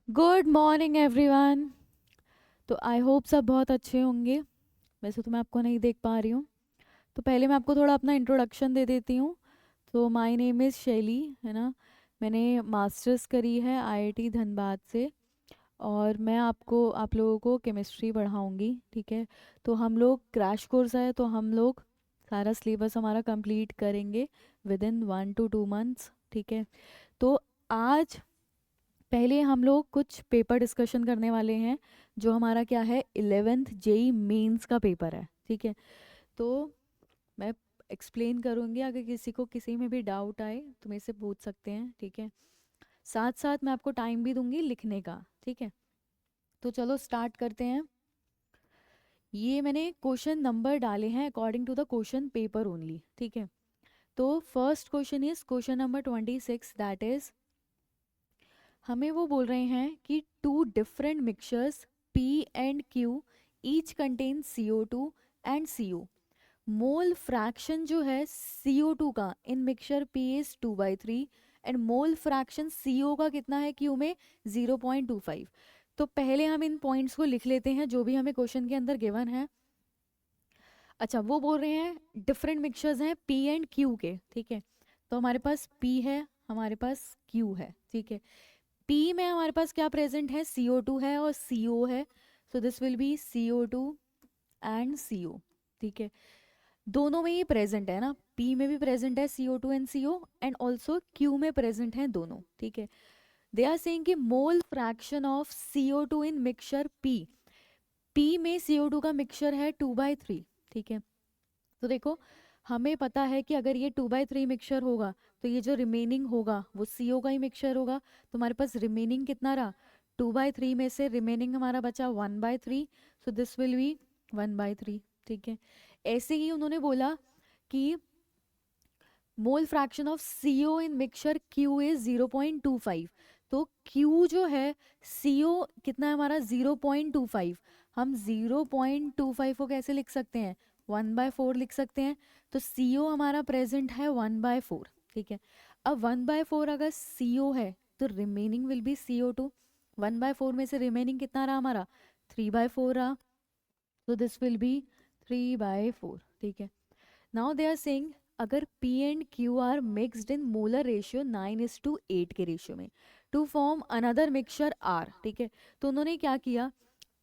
Good morning everyone. तो I hope सब बहुत अच्छे होंगे। वैसे तो मैं आपको नहीं देख पा रही हूँ, तो पहले मैं आपको थोड़ा अपना इंट्रोडक्शन दे देती हूँ। तो माय नेम इज़ शैली, है ना। मैंने मास्टर्स करी है आईआईटी धनबाद से, और मैं आप लोगों को केमिस्ट्री पढ़ाऊँगी, ठीक है। तो हम लोग क्रैश कोर्स है, तो हम लोग सारा सिलेबस हमारा कंप्लीट करेंगे विद इन 1 to 2 months, ठीक है। तो आज पहले हम लोग कुछ पेपर डिस्कशन करने वाले हैं, जो हमारा क्या है, 11th जेई मेंस का पेपर है, ठीक है। तो मैं एक्सप्लेन करूँगी, अगर किसी को किसी में भी डाउट आए तो मेरे से पूछ सकते हैं, ठीक है। साथ साथ मैं आपको टाइम भी दूंगी लिखने का, ठीक है। तो चलो स्टार्ट करते हैं। ये मैंने क्वेश्चन नंबर डाले हैं according to the question paper only, ठीक है। तो first question is question number 26, that is, हमें वो बोल रहे हैं कि two different mixtures P and Q each contain CO2 and CO। Mole fraction जो है CO2 का in mixture P is 2/3 and mole fraction CO का कितना है Q में, 0.25। तो पहले हम इन पॉइंट्स को लिख लेते हैं जो भी हमें क्वेश्चन के अंदर गिवन है। अच्छा, वो बोल रहे हैं डिफरेंट मिक्सचर्स हैं P एंड Q के, ठीक है। तो हमारे पास P है, हमारे पास Q है, ठीक है। P में हमारे पास क्या प्रेजेंट है, CO2 है और CO है। So this will B CO2 and CO, ठीक है। दोनों में ही प्रेजेंट है ना, P में भी प्रेजेंट है CO2 and CO, and also Q में प्रेजेंट है दोनों, ठीक है। दे आर सेइंग कि mole fraction of CO2 in mixture P में CO2 का मिक्सचर है 2/3, ठीक है। तो देखो, हमें पता है कि अगर ये 2/3 मिक्सचर होगा तो ये जो रिमेनिंग होगा वो CO का ही मिक्सचर होगा। तो हमारे पास रिमेनिंग कितना रहा, 2/3 में से रिमेनिंग हमारा बचा 1/3। सो दिस विल बी 1/3, ठीक है। ऐसे ही उन्होंने बोला कि mole fraction of CO in mixture Q is 0.25। तो Q जो है, CO कितना है हमारा, 0.25। हम 0.25 को कैसे लिख सकते हैं, 1/4 लिख सकते हैं। तो CO हमारा प्रेजेंट है 1/4, ठीक है। अब 1/4 अगर CO है तो रिमेनिंग विल बी CO2। 1/4 में से रिमेनिंग कितना रहा हमारा, 3/4 रहा। तो दिस विल बी 3/4, ठीक है। नाउ दे आर सेइंग, अगर P and Q are mixed in molar ratio 9:8 के रेशियो में to form another mixture R, ठीक है। तो उन्होंने क्या किया,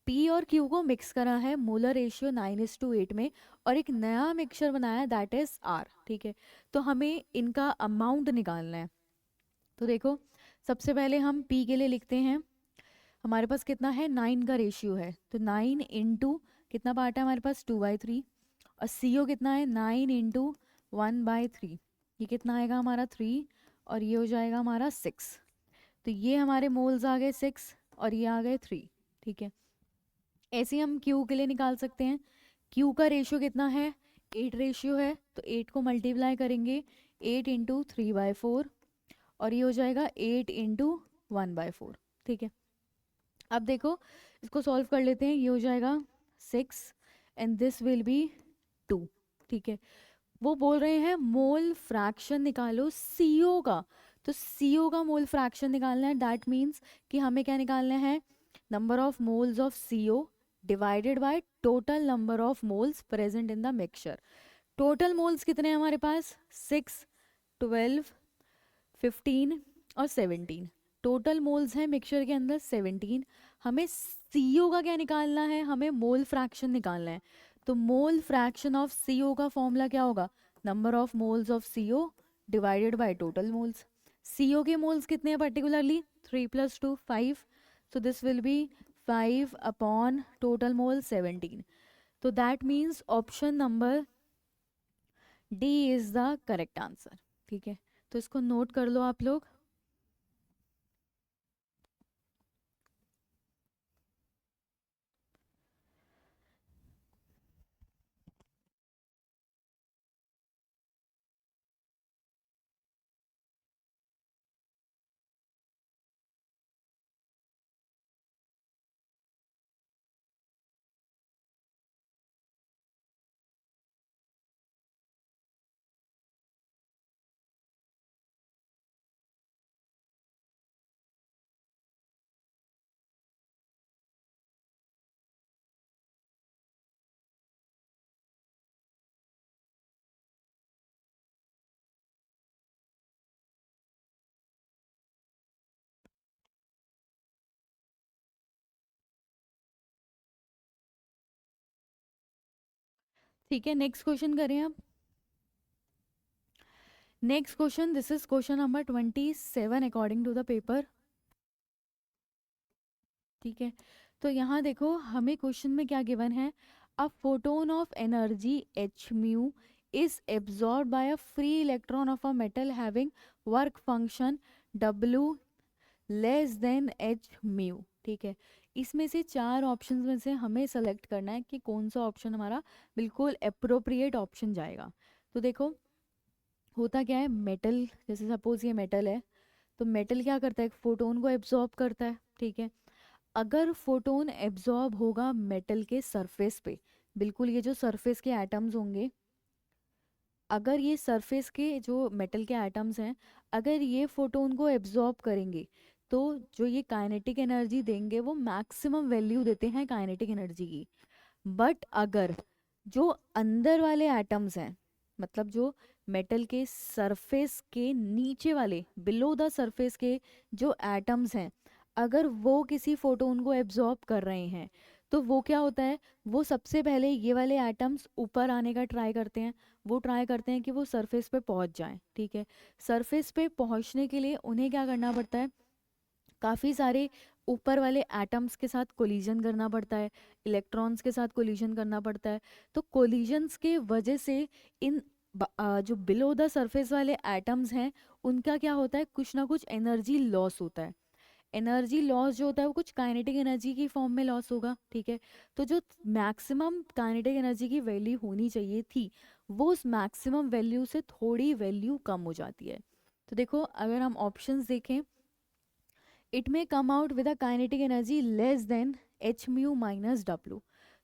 P और Q को मिक्स करा है मोलर रेशियो 9:8 में, और एक नया मिक्सचर बनाया दैट इज R, ठीक है। तो हमें इनका अमाउंट निकालना है। तो देखो, सबसे पहले हम P के लिए लिखते हैं। हमारे पास कितना है, 9 का रेशियो है, तो 9 इंटू कितना पार्ट है हमारे पास, 2/3। और CO कितना है, 9 इंटू 1/3, ये कितना आएगा हमारा 3, और ये हो जाएगा हमारा 6। तो ये हमारे मोल्स आ गए 6, और ये आ गए 3, ठीक है। ऐसे ही हम Q के लिए निकाल सकते हैं। Q का रेशियो कितना है, 8 रेशियो है, तो 8 को मल्टीप्लाई करेंगे, 8 इंटू 3/4, और ये हो जाएगा 8 इंटू 1/4, ठीक है। अब देखो, इसको सॉल्व कर लेते हैं, ये हो जाएगा 6 एंड दिस विल बी 2, ठीक है। वो बोल रहे हैं मोल फ्रैक्शन निकालो CO का। तो CO का मोल फ्रैक्शन निकालना है, दैट मीन्स कि हमें क्या निकालना है, number of moles of CO divided by total number of moles present in the mixture. Total moles कितने हैं हमारे पास, 6, 12, 15 और 17। टोटल मोल्स हैं मिक्सचर के अंदर 17। हमें CO का क्या निकालना है, हमें मोल फ्रैक्शन निकालना है। तो मोल फ्रैक्शन ऑफ CO का फॉर्मूला क्या होगा, number of moles of CO divided by total moles. CO के मोल्स कितने हैं particularly, 3 + 2 5। So this will B 5 upon total mole 17। तो that means option number D is the correct answer, ठीक है। तो इसको नोट कर लो आप लोग। ठीक है, नेक्स्ट क्वेश्चन करें अब। Next question, this is question number 27 according to the paper. ठीक है, तो यहाँ देखो हमें क्वेश्चन में क्या गिवन है, a photon of energy H mu is absorb by a free electron of a metal having work function W less than H mu. ठीक है, इसमें से चार ऑप्शंस में से हमें सेलेक्ट करना है कि कौन सा ऑप्शन हमारा बिल्कुल अप्रोप्रिएट ऑप्शन जाएगा। तो देखो होता क्या है, मेटल जैसे सपोज ये मेटल है, तो मेटल क्या करता है, एक फोटोन को एब्जॉर्ब करता है। ठीक है, अगर फोटोन एब्जॉर्ब होगा मेटल के सरफेस पे, बिल्कुल ये जो सरफेस के एटम्स होंगे, अगर ये सरफेस के जो मेटल के एटम्स हैं, अगर ये फोटोन को एब्जॉर्ब करेंगे तो जो ये काइनेटिक एनर्जी देंगे वो मैक्सिमम वैल्यू देते हैं काइनेटिक एनर्जी की। बट अगर जो अंदर वाले एटम्स हैं, मतलब जो मेटल के सरफेस के नीचे वाले, बिलो द सरफेस के जो एटम्स हैं, अगर वो किसी फोटोन को एब्जॉर्ब कर रहे हैं, तो वो क्या होता है, वो सबसे पहले ये वाले एटम्स ऊपर आने का ट्राई करते हैं। वो ट्राई करते हैं कि वो सरफेस पे पहुंच जाएं। ठीक है, सरफेस पे पहुंचने के लिए उन्हें क्या करना पड़ता है, काफ़ी सारे ऊपर वाले एटम्स के साथ कोलिजन करना पड़ता है, इलेक्ट्रॉन्स के साथ कोलिजन करना पड़ता है। तो कोलिजन्स के वजह से इन जो बिलो द सरफेस वाले एटम्स हैं उनका क्या होता है, कुछ ना कुछ एनर्जी लॉस होता है। एनर्जी लॉस जो होता है वो कुछ काइनेटिक एनर्जी की फॉर्म में लॉस होगा। ठीक है, तो जो मैक्सिमम काइनेटिक एनर्जी की वैल्यू होनी चाहिए थी, वो उस मैक्सिमम वैल्यू से थोड़ी वैल्यू कम हो जाती है। तो देखो अगर हम ऑप्शंस देखें, it may come out with a kinetic energy less than H mu minus W.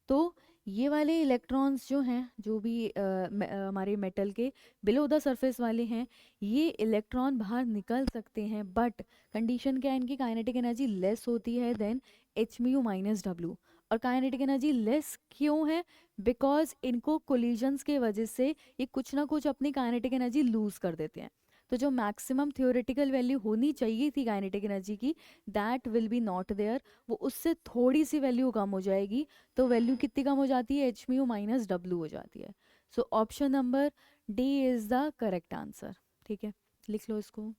तो ये वाले इलेक्ट्रॉन्स जो हैं, जो भी हमारे मेटल के बिलो द सरफेस वाले हैं, ये इलेक्ट्रॉन बाहर निकल सकते हैं, बट कंडीशन क्या है, इनकी काइनेटिक एनर्जी लेस होती है then H mu minus W. और काइनेटिक एनर्जी लेस क्यों है, बिकॉज इनको कोलिजन्स के वजह से ये कुछ ना कुछ अपनी काइनेटिक एनर्जी लूज कर देते हैं। तो जो मैक्सिमम थियोरेटिकल वैल्यू होनी चाहिए थी काइनेटिक एनर्जी की, that will be not there, वो उससे थोड़ी सी वैल्यू कम हो जाएगी। तो वैल्यू कितनी कम हो जाती है, एच म्यू माइनस डब्ल्यू हो जाती है। So option number D is the correct answer. ठीक है, लिख लो इसको।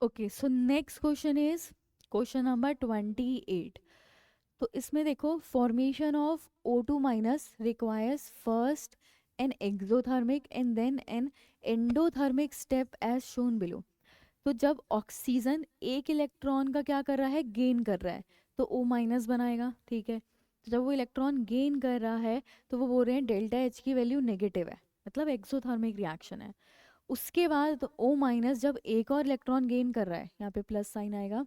Okay, so next question is question number 28। तो इसमें देखो, formation of O2 minus requires first an exothermic and then an endothermic step as shown below. तो जब ऑक्सीजन एक इलेक्ट्रॉन का क्या कर रहा है, गेन कर रहा है, तो O माइनस बनाएगा। ठीक है, तो जब वो इलेक्ट्रॉन गेन कर रहा है तो वो बोल रहे हैं डेल्टा एच की वैल्यू नेगेटिव है, मतलब एक्सोथर्मिक रिएक्शन है। उसके बाद O माइनस जब एक और इलेक्ट्रॉन गेन कर रहा है, यहाँ पे प्लस साइन आएगा,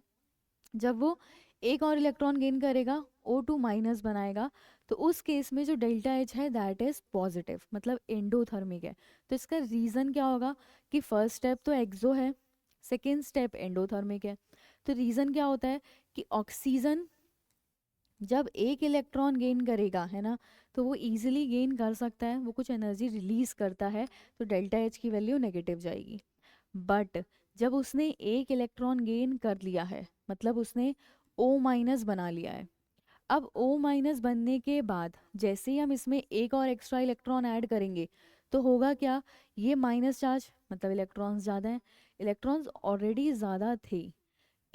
जब वो एक और इलेक्ट्रॉन गेन करेगा O2 माइनस बनाएगा, तो उस केस में जो डेल्टा एच है दैट इज पॉजिटिव, मतलब एंडोथर्मिक है। तो इसका रीज़न क्या होगा कि फर्स्ट स्टेप तो एक्सो है, सेकेंड स्टेप एंडोथर्मिक है। तो रीज़न क्या होता है कि ऑक्सीजन जब एक इलेक्ट्रॉन गेन करेगा, है ना, तो वो इजीली गेन कर सकता है, वो कुछ एनर्जी रिलीज करता है, तो डेल्टा एच की वैल्यू नेगेटिव जाएगी। बट जब उसने एक इलेक्ट्रॉन गेन कर लिया है, मतलब उसने O माइनस बना लिया है, अब O माइनस बनने के बाद जैसे ही हम इसमें एक और एक्स्ट्रा इलेक्ट्रॉन ऐड करेंगे, तो होगा क्या, ये माइनस चार्ज, मतलब इलेक्ट्रॉन्स ज़्यादा हैं, इलेक्ट्रॉन्स ऑलरेडी ज़्यादा थे,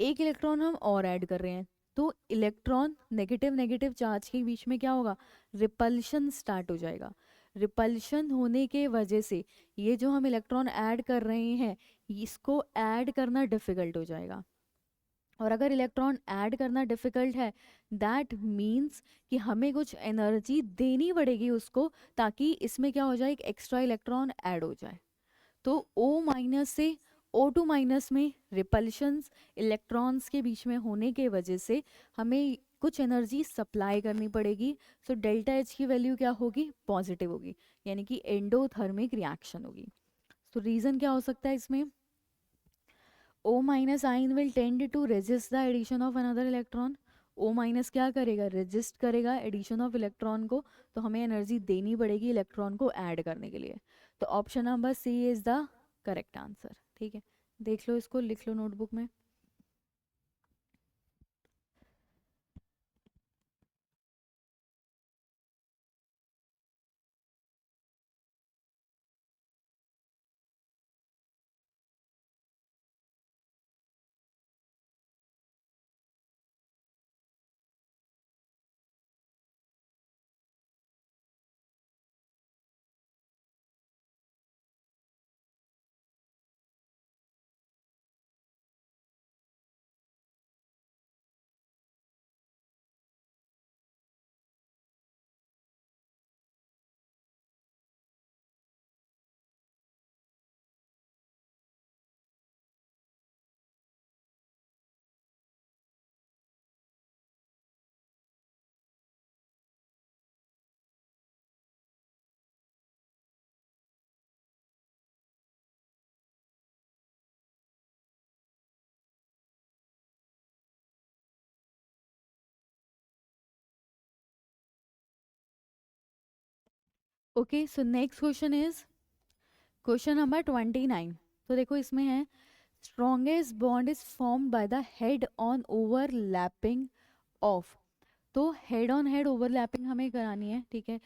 एक इलेक्ट्रॉन हम और ऐड कर रहे हैं, तो इलेक्ट्रॉन नेगेटिव नेगेटिव चार्ज के बीच में क्या होगा, रिपल्शन स्टार्ट हो जाएगा। रिपल्शन होने के वजह से ये जो हम इलेक्ट्रॉन ऐड कर रहे हैं, इसको ऐड करना डिफिकल्ट हो जाएगा। और अगर इलेक्ट्रॉन ऐड करना डिफ़िकल्ट है, दैट मीन्स कि हमें कुछ एनर्जी देनी पड़ेगी उसको, ताकि इसमें क्या हो जाए, एक एक्स्ट्रा इलेक्ट्रॉन ऐड हो जाए। तो O माइनस से O2 माइनस में रिपल्शंस इलेक्ट्रॉन्स के बीच में होने के वजह से हमें कुछ एनर्जी सप्लाई करनी पड़ेगी। सो डेल्टा एच की वैल्यू क्या होगी, पॉजिटिव होगी, यानी कि एंडोथर्मिक रिएक्शन होगी। तो रीज़न क्या हो सकता है इसमें, O minus ion will tend to resist the addition of another electron. O minus क्या करेगा, रेजिस्ट करेगा एडिशन ऑफ इलेक्ट्रॉन को, तो हमें एनर्जी देनी पड़ेगी इलेक्ट्रॉन को ऐड करने के लिए। तो option number C is the correct answer. ठीक है, देख लो इसको, लिख लो नोटबुक में। Okay, so next question is question number 29। तो देखो इसमें है, strongest bond is formed by the head on overlapping of. तो हेड ऑन हेड ओवरलैपिंग हमें करानी है, ठीक है।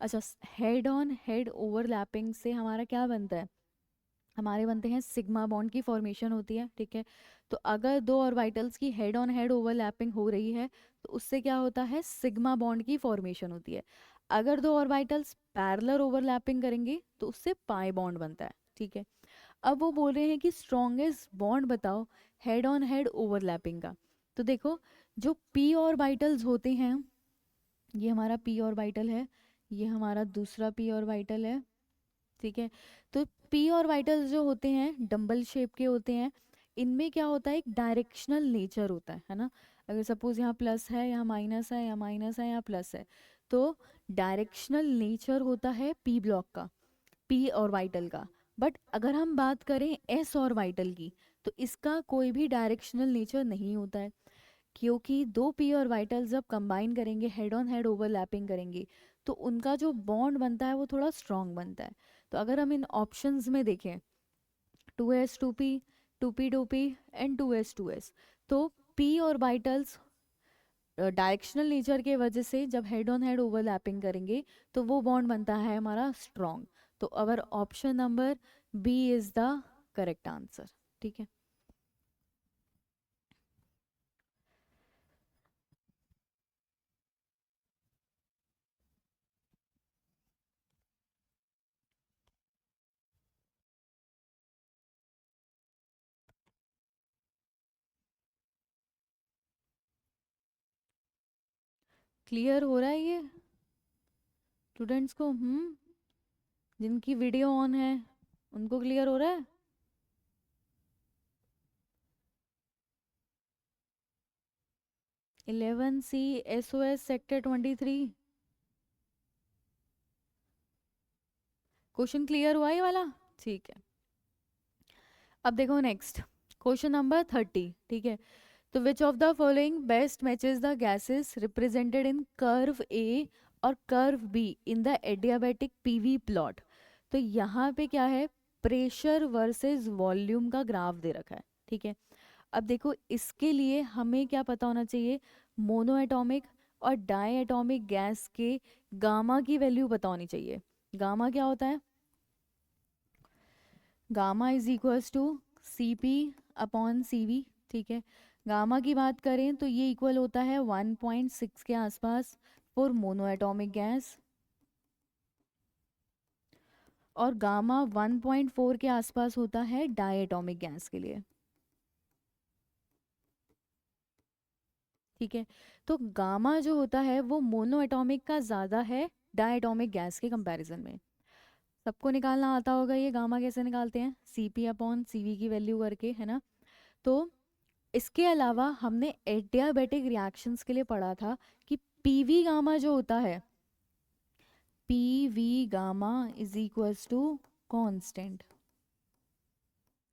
अच्छा, हेड ऑन हेड ओवरलैपिंग से हमारा क्या बनता है, हमारे बनते हैं सिग्मा बॉन्ड की फॉर्मेशन होती है, ठीक है। तो अगर दो ऑर्बिटल्स की हेड ऑन हेड ओवरलैपिंग हो रही है तो उससे क्या होता है, सिग्मा बॉन्ड की फॉर्मेशन होती है। अगर दो ऑर्बिटल्स पैरेलल ओवरलैपिंग करेंगे तो उससे पाई बॉन्ड बनता है, ठीक है। अब वो बोल रहे हैं कि स्ट्रॉन्गेस्ट बॉन्ड बताओ हेड ऑन हेड ओवरलैपिंग का। तो देखो, जो पी ऑर्बिटल्स होते हैं, ये हमारा पी ऑर्बिटल है, ये हमारा दूसरा पी ऑर्बिटल है, ठीक है। तो पी ऑर्बिटल्स जो होते हैं डंबल शेप के होते हैं, इनमें क्या होता है, एक डायरेक्शनल नेचर होता है ना। अगर सपोज यहाँ प्लस है, यहाँ माइनस है, यहाँ माइनस है, यहाँ प्लस है, तो डायरेक्शनल नेचर होता है पी ब्लॉक का, पी ऑर्बिटल का। बट अगर हम बात करें एस ऑर्बिटल की, तो इसका कोई भी डायरेक्शनल नेचर नहीं होता है, क्योंकि दो पी ऑर्बिटल्स जब कंबाइन करेंगे, हेड ऑन हेड ओवरलैपिंग करेंगे, तो उनका जो बॉन्ड बनता है वो थोड़ा स्ट्रॉन्ग बनता है। तो अगर हम इन ऑप्शंस में देखें, 2s 2p, 2p 2p and 2s 2s, तो पी ऑर्बिटल्स डायरेक्शनल नेचर के वजह से जब हेड ऑन हेड ओवरलैपिंग करेंगे तो वो बॉन्ड बनता है हमारा स्ट्रॉन्ग। तो our option number B is the correct answer, ठीक है। क्लियर हो रहा है ये स्टूडेंट्स को? जिनकी वीडियो ऑन है उनको क्लियर हो रहा है? 11C SOS sector 23, question clear हुआ ये वाला? ठीक है। अब देखो नेक्स्ट, क्वेश्चन नंबर 30, ठीक है। तो which of the following best matches the gases represented in curve A और curve B in the adiabatic PV plot. तो यहाँ पे क्या है, प्रेशर वर्सेस वॉल्यूम का ग्राफ दे रखा है, ठीक है। अब देखो इसके लिए हमें क्या पता होना चाहिए, मोनो एटॉमिक और डाई एटॉमिक गैस के गामा की वैल्यू पता होनी चाहिए। गामा क्या होता है, gamma is equals to C P upon C V, ठीक है। गामा की बात करें तो ये इक्वल होता है 1.6 के आसपास फॉर मोनो एटॉमिक गैस, और गामा 1.4 के आसपास होता है डाई एटॉमिक गैस के लिए। ठीक है। तो गामा जो होता है वो मोनो एटॉमिक का ज़्यादा है डायटॉमिक गैस के कंपैरिजन में। सबको निकालना आता होगा ये गामा कैसे निकालते हैं, Cp/Cv की वैल्यू करके, है ना। तो इसके अलावा हमने एडियाबेटिक रिएक्शंस के लिए पढ़ा था कि पीवी गामा जो होता है, PV gamma is equals to constant.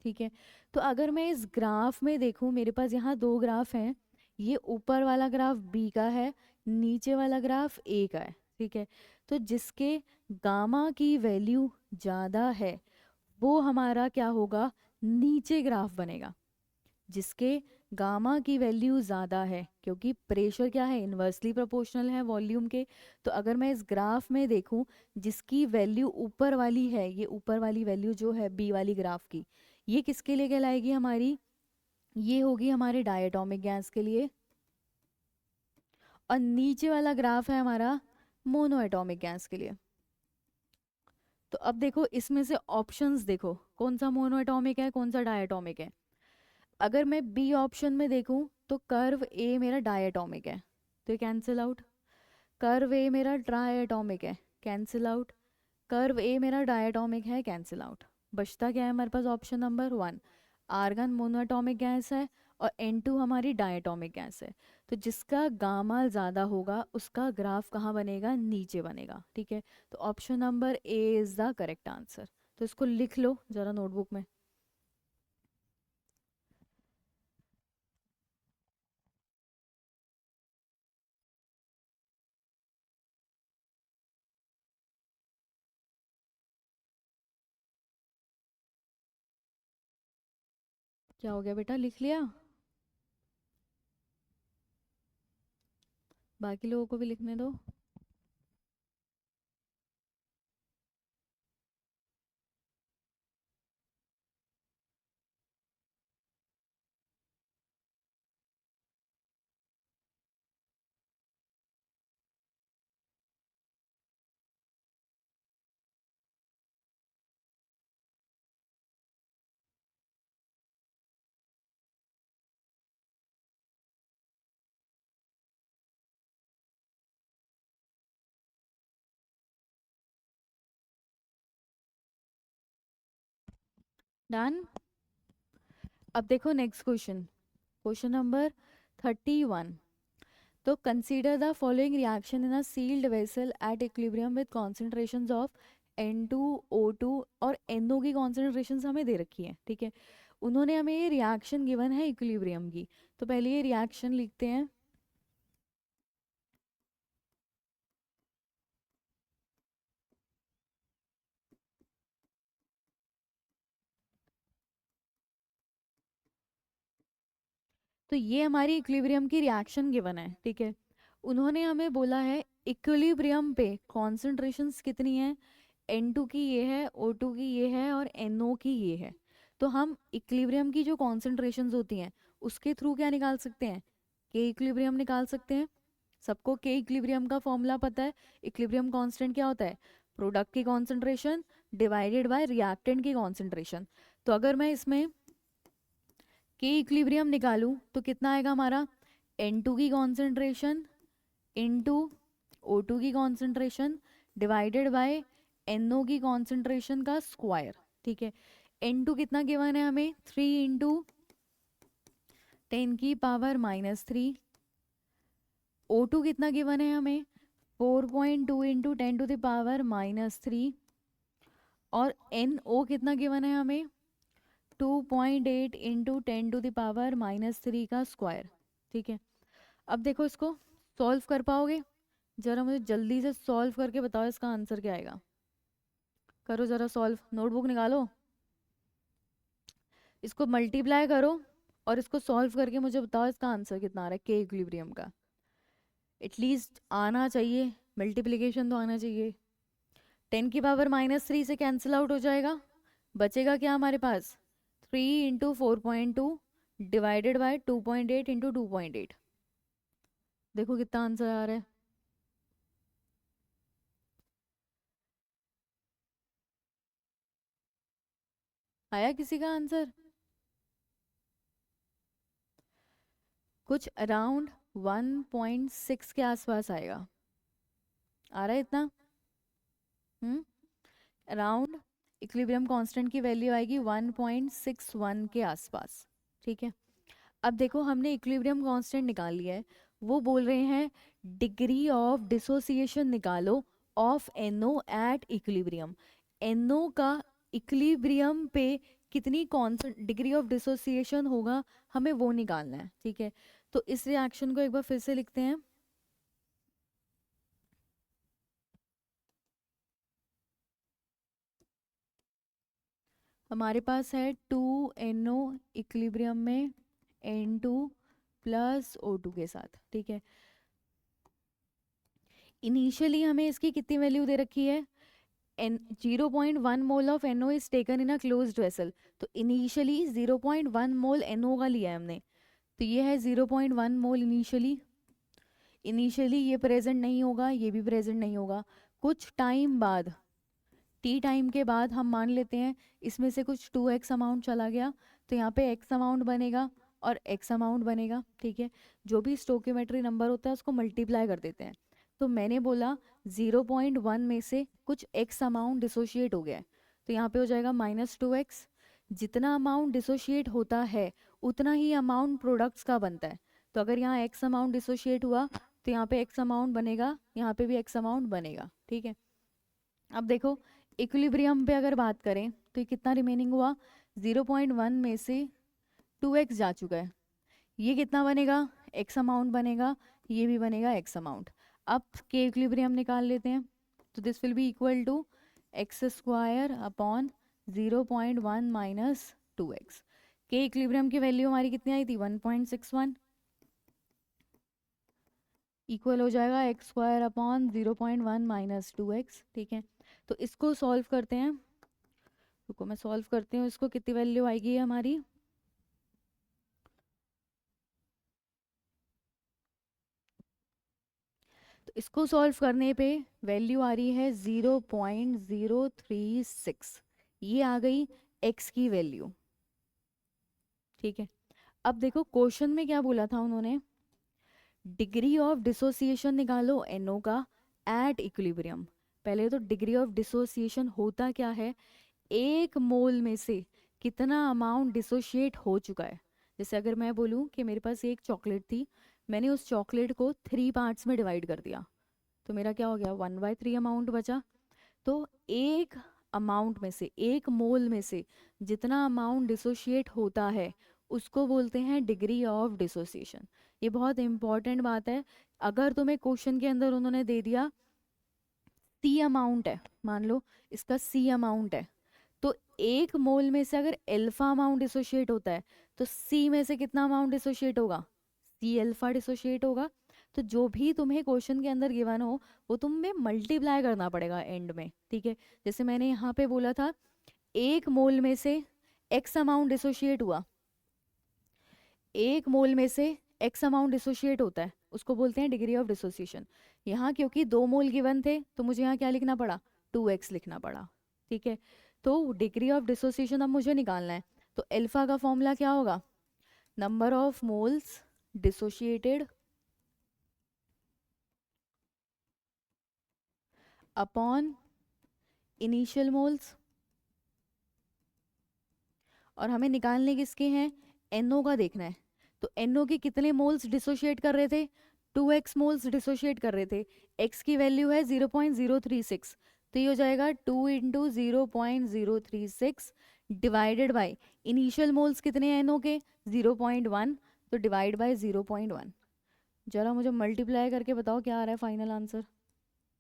ठीक है। तो अगर मैं इस ग्राफ में देखूं, मेरे पास यहाँ दो ग्राफ हैं, ये ऊपर वाला ग्राफ बी का है, नीचे वाला ग्राफ ए का है। ठीक है। तो जिसके गामा की वैल्यू ज़्यादा है वो हमारा क्या होगा, नीचे ग्राफ बनेगा। जिसके गामा की वैल्यू ज़्यादा है, क्योंकि प्रेशर क्या है, इन्वर्सली प्रोपोर्शनल है वॉल्यूम के। तो अगर मैं इस ग्राफ में देखूं, जिसकी वैल्यू ऊपर वाली है, ये ऊपर वाली वैल्यू जो है बी वाली ग्राफ की, ये किसके लिए कहलाएगी हमारी, ये होगी हमारे डायटोमिक गैस के लिए। और नीचे वाला ग्राफ है हमारा मोनो एटॉमिक गैस के लिए। तो अब देखो इसमें से ऑप्शंस देखो, कौन सा मोनो एटॉमिक है कौन सा डायटोमिक है। अगर मैं बी ऑप्शन में देखूं तो कर्व ए मेरा डायटोमिक है, तो ये कैंसिल आउट। कर्व ए मेरा ट्राई एटॉमिक है, कैंसिल आउट। कर्व ए मेरा डायटोमिक है, कैंसिल आउट। बचता क्या है हमारे पास, option number 1, argon monoatomic gas है और N2 हमारी डायटोमिक गैस है। तो जिसका गामा ज़्यादा होगा उसका ग्राफ कहाँ बनेगा, नीचे बनेगा। ठीक है। तो option number A is the correct answer. तो इसको लिख लो ज़रा नोटबुक में। क्या हो गया बेटा, लिख लिया? बाकी लोगों को भी लिखने दो। डन। अब देखो नेक्स्ट क्वेश्चन, क्वेश्चन नंबर 31। तो consider the following reaction in a sealed vessel at equilibrium with concentrations of N2O2 और NO की कॉन्सेंट्रेशन हमें दे रखी है। ठीक है। उन्होंने हमें ये रिएक्शन गिवन है इक्विलिब्रियम की। तो पहले ये रिएक्शन लिखते हैं। तो ये हमारी इक्विलिब्रियम की रिएक्शन गिवन है। ठीक है। उन्होंने हमें बोला है इक्विलिब्रियम पे कॉन्सेंट्रेशंस कितनी है, N2 की ये है, O2 की ये है और NO की ये है। तो हम इक्विलिब्रियम की जो कॉन्सेंट्रेशंस होती हैं उसके थ्रू क्या निकाल सकते हैं, के इक्विलिब्रियम निकाल सकते हैं। सबको के इक्विलिब्रियम का फॉर्मूला पता है। इक्विलिब्रियम कांस्टेंट क्या होता है, प्रोडक्ट की कॉन्सेंट्रेशन डिवाइडेड बाय रिएक्टेंट की कॉन्सेंट्रेशन। तो अगर मैं इसमें के इक्विलिब्रियम निकालूं तो कितना आएगा हमारा, N2 की कॉन्सेंट्रेशन इनटू O2 की कॉन्सेंट्रेशन डिवाइडेड बाय NO की कॉन्सेंट्रेशन का स्क्वायर। ठीक है। N2 कितना गिवन है हमें, 3 × 10⁻³ O2 कितना गिवन है हमें, 4.2 × 10⁻³ और NO कितना गिवन है हमें, 2.8 × 10⁻³ का स्क्वायर। ठीक है। अब देखो इसको सॉल्व कर पाओगे, जरा मुझे जल्दी से सॉल्व करके बताओ इसका आंसर क्या आएगा। करो जरा सॉल्व, नोटबुक निकालो, इसको मल्टीप्लाई करो और इसको सॉल्व करके मुझे बताओ इसका आंसर कितना आ रहा है के इक्विलिब्रियम का। एटलीस्ट आना चाहिए, मल्टीप्लिकेशन तो आना चाहिए। 10⁻³ से कैंसिल आउट हो जाएगा, बचेगा क्या हमारे पास, 3 × 4.2 डिवाइडेड बाय 2.8 × 2.8। देखो कितना आंसर आ रहा है। आया किसी का आंसर, कुछ अराउंड 1.6 के आसपास आएगा। आ रहा है इतना? अराउंड इक्विलिब्रियम कांस्टेंट की वैल्यू आएगी 1.61 के आसपास। ठीक है, अब देखो हमने इक्विलिब्रियम कांस्टेंट निकाल लिया है। वो बोल रहे हैं डिग्री ऑफ डिसोसिएशन निकालो of NO at equilibrium. NO का इक्विलिब्रियम पे कितनी कांस्टेंट डिग्री ऑफ डिसोसिएशन होगा, हमें वो निकालना है। ठीक है, तो इस रिएक्शन को एक बार फिर से लिखते हैं। हमारे पास है 2NO इक्विलिब्रियम में N2 प्लस O2 के साथ। ठीक है, इनिशियली हमें इसकी कितनी वैल्यू दे रखी है? An 0.1 mole of NO is taken in a closed vessel. तो इनिशियली 0.1 मोल NO का लिया है हमने, तो ये है 0.1 मोल इनिशियली। इनिशियली ये प्रेजेंट नहीं होगा, ये भी प्रेजेंट नहीं होगा। कुछ टाइम बाद, टी टाइम के बाद हम मान लेते हैं इसमें से कुछ 2x अमाउंट चला गया, तो यहाँ पे x अमाउंट बनेगा और x अमाउंट बनेगा। ठीक है, जो भी स्टोकियोमेट्री नंबर होता है उसको मल्टीप्लाई कर देते हैं। तो मैंने बोला 0.1 में से कुछ x अमाउंट डिसोशिएट हो गया है, तो यहाँ पे हो जाएगा -2x। जितना अमाउंट डिसोशिएट होता है उतना ही अमाउंट प्रोडक्ट्स का बनता है। तो अगर यहाँ x अमाउंट डिसोशिएट हुआ तो यहाँ पे x अमाउंट बनेगा, यहाँ पे भी x अमाउंट बनेगा। ठीक है, अब देखो इक्विलिब्रियम पे अगर बात करें तो ये कितना रिमेनिंग हुआ? 0.1 में से 2x जा चुका है, ये कितना बनेगा? x अमाउंट बनेगा, ये भी बनेगा x अमाउंट। अब के इक्विलिब्रियम निकाल लेते हैं, तो this will be equal to X square upon 0.1 minus 2x। के इक्विलिब्रियम की वैल्यू हमारी कितनी आई थी? 1.61 इक्वल हो जाएगा x square upon 0.1 minus 2x। ठीक है, तो इसको सॉल्व करते हैं। रुको मैं सॉल्व करती हूँ इसको, कितनी वैल्यू आएगी हमारी? तो इसको सॉल्व करने पे वैल्यू आ रही है 0.036, ये आ गई x की वैल्यू। ठीक है, अब देखो क्वेश्चन में क्या बोला था उन्होंने, डिग्री ऑफ डिसोसिएशन निकालो NO का एट इक्विलिब्रियम। पहले तो डिग्री ऑफ डिसोसिएशन होता क्या है, एक मोल में से कितना अमाउंट डिसोशिएट हो चुका है। जैसे अगर मैं बोलूँ कि मेरे पास एक चॉकलेट थी, मैंने उस चॉकलेट को 3 पार्ट्स में डिवाइड कर दिया, तो मेरा क्या हो गया? 1/3 अमाउंट बचा। तो एक अमाउंट में से, एक मोल में से जितना अमाउंट डिसोशिएट होता है उसको बोलते हैं डिग्री ऑफ डिसोसिएशन। ये बहुत इंपॉर्टेंट बात है। अगर तुम्हें क्वेश्चन के अंदर उन्होंने दे दिया C अमाउंट है, मान लो इसका C अमाउंट है, तो एक मोल में से अगर अल्फा अमाउंट डिसोशिएट होता है तो C में से कितना अमाउंट डिसोशिएट होगा? C अल्फा डिसोशिएट होगा। तो जो भी तुम्हें क्वेश्चन के अंदर गिवन हो वो तुम्हें मल्टीप्लाई करना पड़ेगा एंड में। ठीक है, जैसे मैंने यहाँ पे बोला था एक मोल में से x अमाउंट डिसोशिएट हुआ, एक मोल में से x अमाउंट डिसोशिएट होता है, उसको बोलते हैं डिग्री ऑफ डिसोसिएशन। यहाँ क्योंकि 2 मोल गिवन थे तो मुझे यहाँ क्या लिखना पड़ा? 2x लिखना पड़ा। ठीक है, तो डिग्री ऑफ डिसोसिएशन अब मुझे निकालना है, तो अल्फा का फॉर्मूला क्या होगा? Number of moles dissociated upon initial moles. और हमें निकालने किसके हैं? NO का देखना है। तो NO के कितने मोल्स डिसोशिएट कर रहे थे? 2x मोल्स डिसोशिएट कर रहे थे। x की वैल्यू है 0.036, तो ये हो जाएगा 2 into 0.036 divided by initial moles कितने हैं NO के? 0.1, तो डिवाइड बाय 0.1। जरा मुझे मल्टीप्लाई करके बताओ क्या आ रहा है फाइनल आंसर,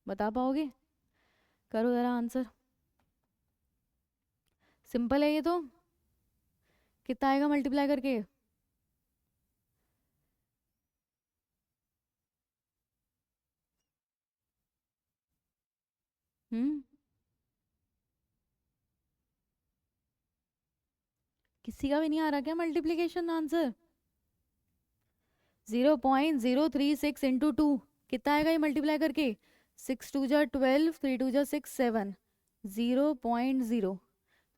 बता पाओगे? करो ज़रा आंसर, सिंपल है ये तो। कितना आएगा मल्टीप्लाई करके? हम्म, किसी का भी नहीं आ रहा क्या मल्टीप्लिकेशन आंसर? 0.036 इंटू 2 कितना आएगा ये मल्टीप्लाई करके? 6 2 जा 12, 3 2 जा 6 7, 0.0,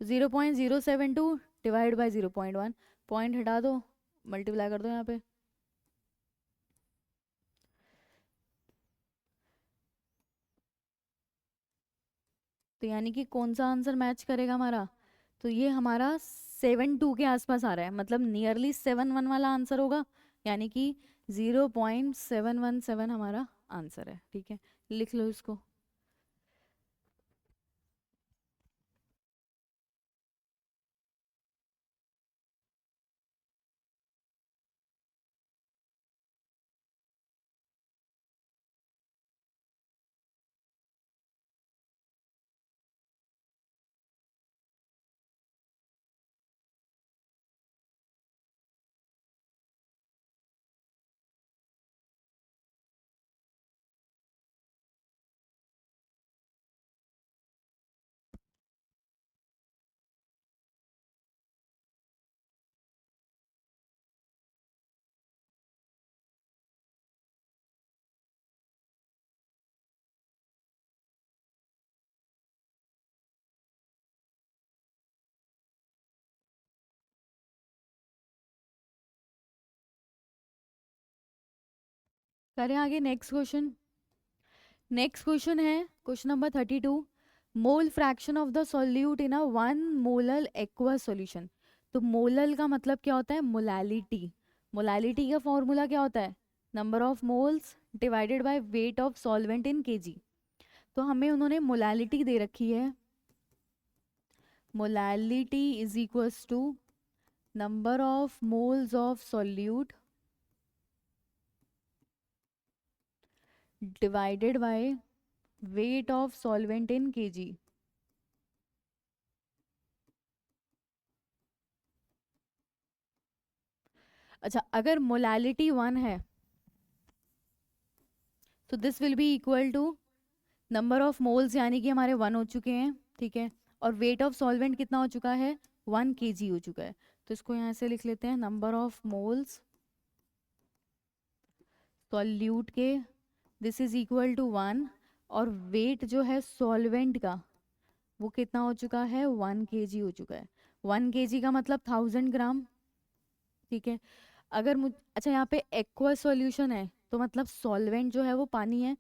0.072 डिवाइड बाई 0.1, पॉइंट हटा दो, मल्टीप्लाई कर दो यहाँ पे। तो यानी कि कौन सा आंसर मैच करेगा हमारा? तो ये हमारा 7.2 के आसपास आ रहा है, मतलब नियरली 7.1 वाला आंसर होगा, यानी कि 0.717 हमारा आंसर है। ठीक है, लिख लो इसको। करें आगे नेक्स्ट क्वेश्चन। नेक्स्ट क्वेश्चन है question number 32। Mole fraction of the solute in a 1 molar aqua solution. तो मोलल का मतलब क्या होता है? मोलैलिटी। मोलैलिटी का फॉर्मूला क्या होता है? Number of moles divided by weight of solvent in kg. तो हमें उन्होंने मोलैलिटी दे रखी है, molality is equals to number of moles of solute divided by weight of solvent in kg. अच्छा, अगर मोलैलिटी 1 है तो this will be equal to number of moles, यानी कि हमारे 1 हो चुके हैं। ठीक है, और वेट ऑफ सॉल्वेंट कितना हो चुका है? 1 kg हो चुका है। तो इसको यहाँ से लिख लेते हैं, नंबर ऑफ मोल्स सॉल्यूट के, दिस इज इक्वल टू 1, और वेट जो है सॉल्वेंट का वो कितना हो चुका है? 1 kg हो चुका है। 1 kg का मतलब 1000 ग्राम। ठीक है, अगर मुझ अच्छा यहाँ पे एक्वा सॉल्यूशन है तो मतलब सॉल्वेंट जो है वो पानी है।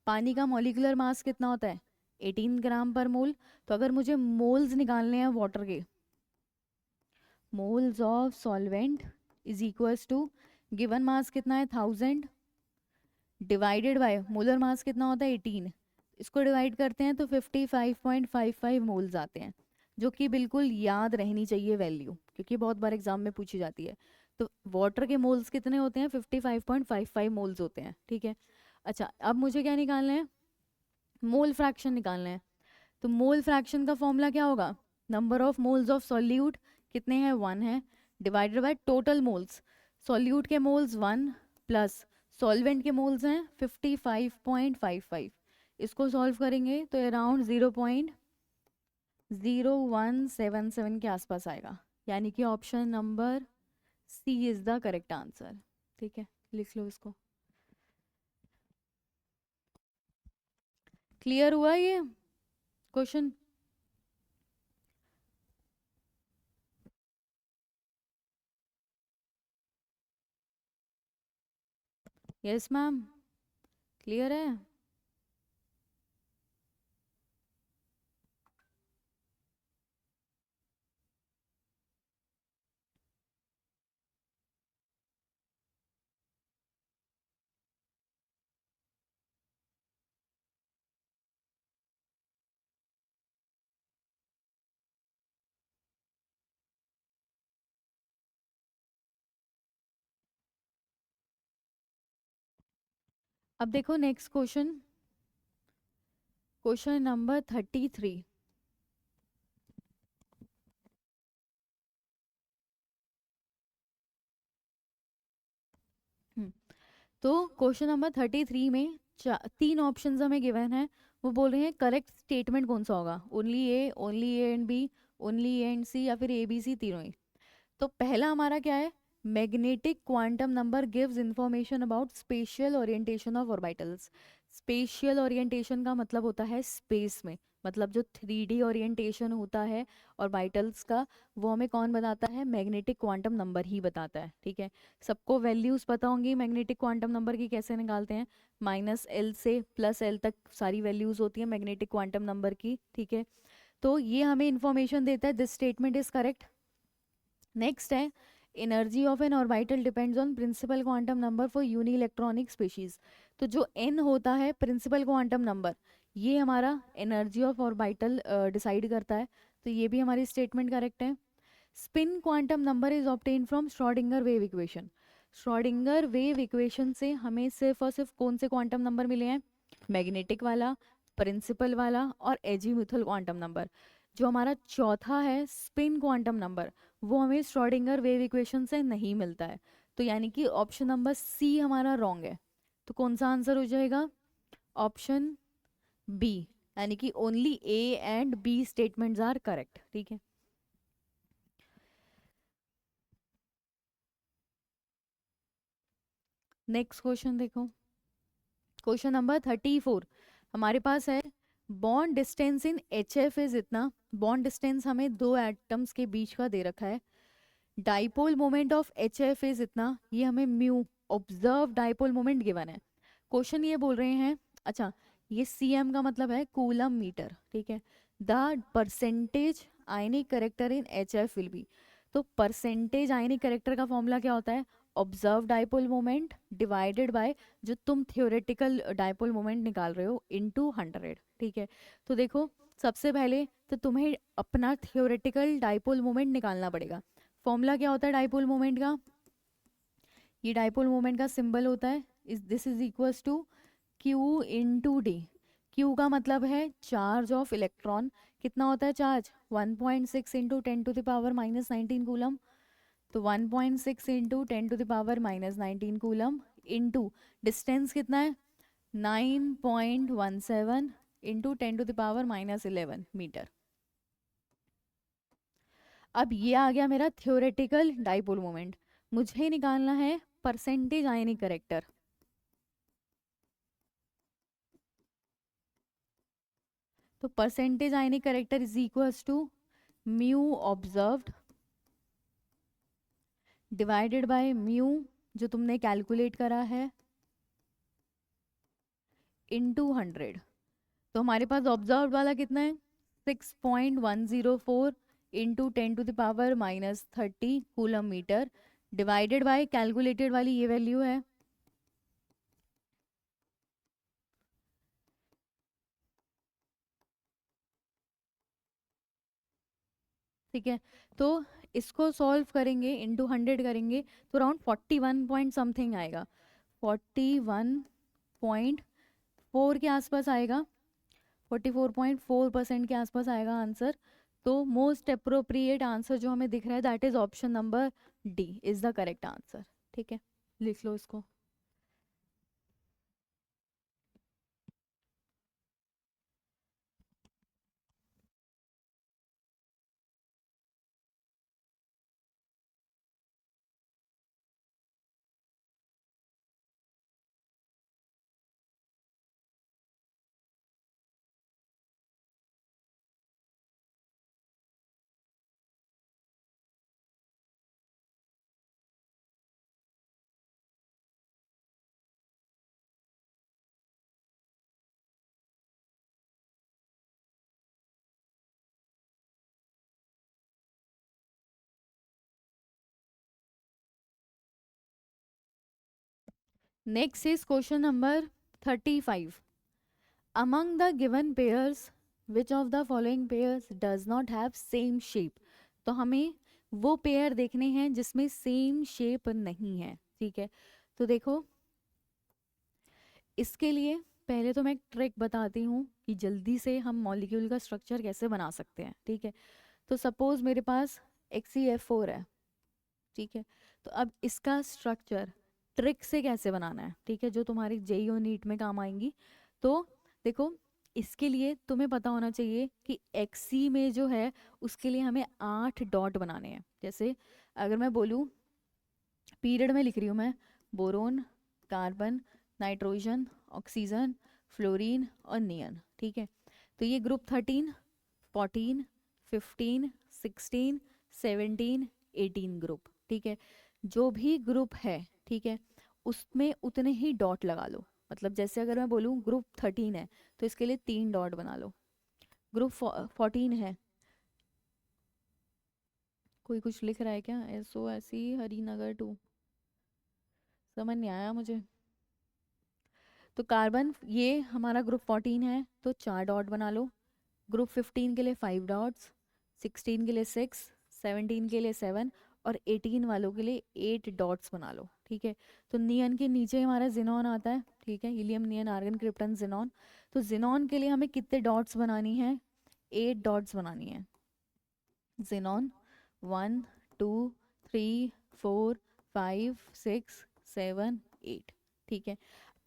पानी का मॉलिक्यूलर मास कितना होता है? 18 ग्राम पर मोल। तो अगर मुझे मोल्स निकालने हैं वाटर के, moles of solvent is equals to given mass कितना है? 1000 डिवाइडेड बाय मोलर मास कितना होता है? 18। इसको डिवाइड करते हैं तो 55.55 मोल्स आते हैं, जो कि बिल्कुल याद रहनी चाहिए वैल्यू, क्योंकि बहुत बार एग्जाम में पूछी जाती है। तो वाटर के मोल्स कितने होते हैं? 55.55 मोल्स होते हैं। ठीक है, अच्छा अब मुझे क्या निकालना है? मोल फ्रैक्शन निकालना है। तो मोल फ्रैक्शन का फॉर्मूला क्या होगा? Number of moles of solute कितने हैं? 1 है, divided by total moles. Solute के मोल्स 1 प्लस सॉल्वेंट के मोल्स हैं 55.55। इसको सॉल्व करेंगे तो अराउंड 0.0177 के आसपास आएगा, यानी कि option number C is the correct answer. ठीक है, लिख लो इसको। क्लियर हुआ ये क्वेश्चन? यस मैम, क्लियर है। अब देखो नेक्स्ट क्वेश्चन, क्वेश्चन नंबर 33। तो क्वेश्चन नंबर 33 में 3 ऑप्शंस हमें गिवन है। वो बोल रहे हैं करेक्ट स्टेटमेंट कौन सा होगा? Only A and B, only A and C, या फिर ए बी सी तीनों ही। तो पहला हमारा क्या है? Magnetic quantum number gives information about spatial orientation of orbitals. Spatial orientation का मतलब होता है स्पेस में, मतलब जो 3D ओरिएंटेशन होता है ऑर्बिटल्स का, वो हमें कौन बताता है? मैग्नेटिक क्वांटम नंबर ही बताता है। ठीक है, सबको वैल्यूज़ पता होंगी मैग्नेटिक क्वांटम नंबर की, कैसे निकालते हैं? -L से +L तक सारी वैल्यूज़ होती है मैग्नेटिक क्वांटम नंबर की। ठीक है, तो ये हमें इंफॉर्मेशन देता है, this statement is correct. Next है, energy of an orbital depends on principal quantum number for uni electronic species. तो जो n होता है प्रिंसिपल क्वांटम नंबर, ये हमारा एनर्जी ऑफ ऑर्बिटल डिसाइड करता है। तो ये भी हमारी स्टेटमेंट करेक्ट है। Spin quantum number is obtain from Schrodinger wave equation. Schrodinger wave equation से हमें सिर्फ और सिर्फ कौन से क्वांटम नंबर मिले हैं? मैग्नेटिक वाला, प्रिंसिपल वाला और एजीमुथल क्वांटम नंबर। जो हमारा चौथा है स्पिन क्वांटम नंबर, वो हमें श्रोडिंगर वेव इक्वेशन से नहीं मिलता है। तो यानी कि ऑप्शन नंबर सी हमारा रॉन्ग है। तो कौन सा आंसर हो जाएगा? ऑप्शन बी, यानी कि only A and B statements are correct. ठीक है, नेक्स्ट क्वेश्चन देखो। क्वेश्चन नंबर 34 हमारे पास है, bond distance in H F is इतना। बॉन्ड डिस्टेंस हमें दो एटम्स के बीच का दे रखा है। Dipole moment of H F is इतना, ये हमें mu observe dipole moment given है। क्वेश्चन ये बोल रहे हैं, अच्छा ये cm का मतलब है कूलम मीटर। ठीक है, the percentage ionic character in H F will be. तो परसेंटेज आयनिक करेक्टर का फॉर्मूला क्या होता है? Observe dipole moment divided by जो तुम थियोरेटिकल डाइपोल मोमेंट निकाल रहे हो इनटू 100। ठीक है, तो देखो सबसे पहले तो तुम्हें अपना थियोरेटिकल डाइपोल मोमेंट निकालना पड़ेगा। फॉर्मूला क्या होता है डाइपोल मोमेंट का? ये डाइपोल मोमेंट का सिंबल होता है this is equals to Q into D. Q का मतलब है चार्ज ऑफ इलेक्ट्रॉन। कितना होता है चार्ज? 1.6 into 10⁻⁻19 coulomb. तो 1.6 इंटू 10⁻⁻19 कूलम इंटू डिस्टेंस कितना है? 9.17 इंटू 10⁻⁻11 मीटर। अब ये आ गया मेरा थ्योरेटिकल डाइपोल मोमेंट। मुझे निकालना है परसेंटेज आयनिक करेक्टर। तो percentage ionic character is equals to mu observed divided by mu जो तुमने कैलकुलेट करा है इनटू 100। तो हमारे पास ऑब्जर्व वाला कितना है? 6.104 into 10⁻⁻30 coulomb metre divided by calculated वाली ये वैल्यू है। ठीक है, तो इसको सॉल्व करेंगे इंटू 100 करेंगे तो अराउंड 41 पॉइंट समथिंग आएगा। 41.4 के आसपास आएगा। 44.4% के आसपास आएगा आंसर। तो मोस्ट अप्रोप्रिएट आंसर जो हमें दिख रहा है that is option number D is the correct answer. ठीक है, लिख लो इसको। Next is question number 35। among the given pairs which of the following pairs does not have same shape। तो हमें वो पेयर देखने हैं जिसमें सेम शेप नहीं है। ठीक है, तो देखो इसके लिए पहले तो मैं एक ट्रिक बताती हूँ कि जल्दी से हम मॉलिक्यूल का स्ट्रक्चर कैसे बना सकते हैं। ठीक है, तो सपोज मेरे पास XeF4 है। ठीक है, तो अब इसका स्ट्रक्चर ट्रिक से कैसे बनाना है, ठीक है, जो तुम्हारी जेई और नीट में काम आएंगी। तो देखो इसके लिए तुम्हें पता होना चाहिए कि एक्सी में जो है उसके लिए हमें 8 डॉट बनाने हैं। जैसे अगर मैं बोलूँ पीरियड में लिख रही हूँ मैं, boron, carbon, nitrogen, oxygen, fluorine और नियन। ठीक है, तो ये ग्रुप 13, 14, 15, 16, 17, 18 ग्रुप, ठीक है। जो भी ग्रुप है, ठीक है, उसमें उतने ही डॉट लगा लो। मतलब जैसे अगर मैं बोलूँ ग्रुप 13 है तो इसके लिए 3 डॉट बना लो। ग्रुप 14 है, कोई कुछ लिख रहा है क्या? SO SE हरिनगर 2, समझ नहीं आया मुझे। तो कार्बन ये हमारा ग्रुप 14 है तो 4 डॉट बना लो। ग्रुप 15 के लिए 5 डॉट्स, 16 के लिए 6, 17 के लिए 7 और 18 वालों के लिए 8 डॉट्स बना लो, ठीक है। तो नियन के नीचे हमारा जिनॉन आता है, ठीक है, helium neon argon krypton xenon. तो जिनॉन के लिए हमें कितने डॉट्स बनानी है? 8 डॉट्स बनानी है। जिनॉन 1 2 3 4 5 6 7 8, ठीक है।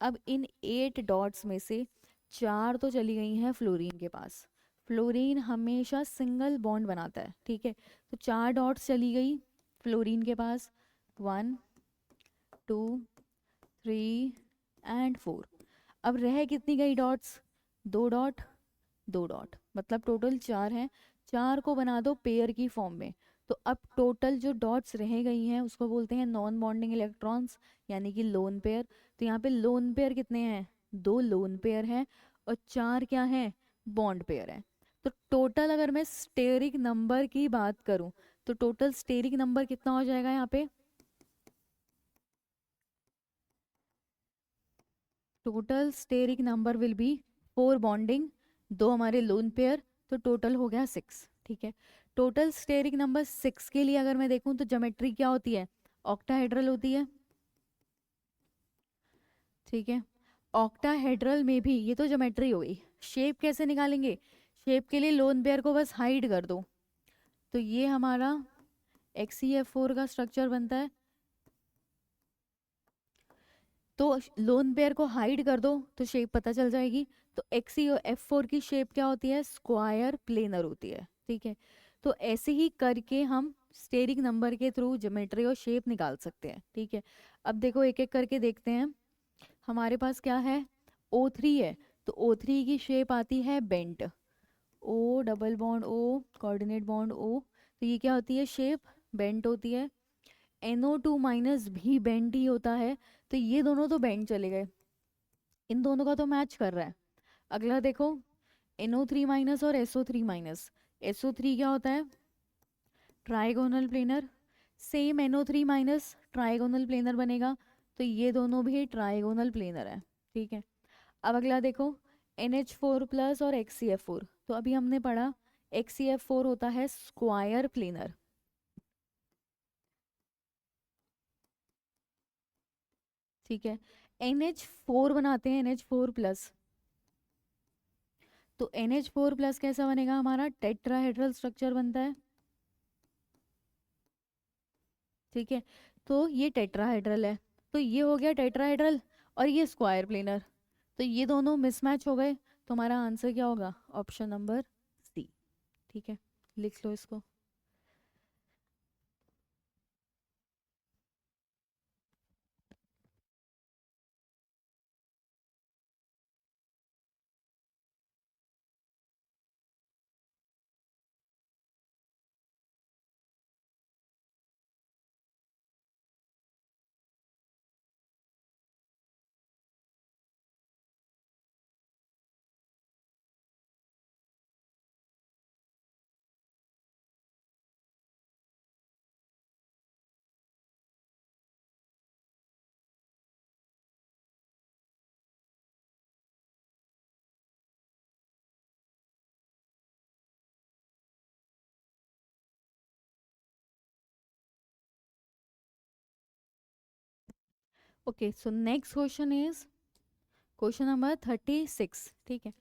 अब इन 8 डॉट्स में से 4 तो चली गई हैं फ्लोरीन के पास। फ्लोरीन हमेशा सिंगल बॉन्ड बनाता है, ठीक है। तो 4 डॉट्स चली गई फ्लोरीन के पास, 1 2 3 एंड 4। अब रह कितनी गई डॉट्स? 2 डॉट, 2 डॉट, मतलब टोटल 4 हैं। 4 को बना दो पेयर की फॉर्म में। तो अब टोटल जो डॉट्स रह गई हैं उसको बोलते हैं नॉन बॉन्डिंग इलेक्ट्रॉन्स, यानी कि लोन पेयर। तो यहाँ पे लोन पेयर कितने हैं? 2 लोन पेयर हैं और 4 क्या हैं? बॉन्ड पेयर हैं। तो टोटल अगर मैं स्टेरिक नंबर की बात करूं तो टोटल स्टेरिक नंबर कितना हो जाएगा यहाँ पे? Total steric number will be 4 bonding, 2 हमारे लोन पेयर, तो टोटल हो गया 6, ठीक है। टोटल स्टेरिक नंबर 6 के लिए अगर मैं देखूं तो ज्योमेट्री क्या होती है? ऑक्टाहेड्रल होती है, ठीक है। ऑक्टाहेड्रल में भी ये तो ज्योमेट्री हो गई। शेप कैसे निकालेंगे? शेप के लिए लोन पेयर को बस हाइड कर दो, तो ये हमारा XeF4 का स्ट्रक्चर बनता है। तो लोन पेयर को हाइड कर दो तो शेप पता चल जाएगी। तो XeF4 की शेप क्या होती है? स्क्वायर प्लेनर होती है, ठीक है। तो ऐसे ही करके हम स्टेरिक नंबर के थ्रू ज्योमेट्री और शेप निकाल सकते हैं, ठीक है। अब देखो एक एक करके देखते हैं। हमारे पास क्या है? O3 है, तो O3 की शेप आती है bent, O double bond O coordinate bond O। तो ये क्या होती है? शेप बेंट होती है। NO2 माइनस भी बेंट ही होता है, तो ये दोनों तो बेंट चले गए, इन दोनों का तो मैच कर रहा है। अगला देखो, NO3 माइनस और SO3 माइनस। SO3 क्या होता है? Trigonal planar. Same NO3 minus trigonal planar बनेगा, तो ये दोनों भी ट्राइगोनल प्लेनर है, ठीक है। अब अगला देखो, NH4 प्लस और XCF4। तो अभी हमने पढ़ा XCF4 होता है स्क्वायर प्लेनर, ठीक है। NH4 बनाते हैं NH4 प्लस, तो NH4 प्लस कैसा बनेगा? हमारा टेट्राहेड्रल स्ट्रक्चर बनता है, ठीक है। तो ये टेट्राहेड्रल है, तो ये हो गया टेट्राहेड्रल और ये स्क्वायर प्लेनर, तो ये दोनों मिसमैच हो गए। तो हमारा आंसर क्या होगा? ऑप्शन नंबर C, ठीक है। लिख लो इसको। Okay, so next question is question number 36, ठीक है।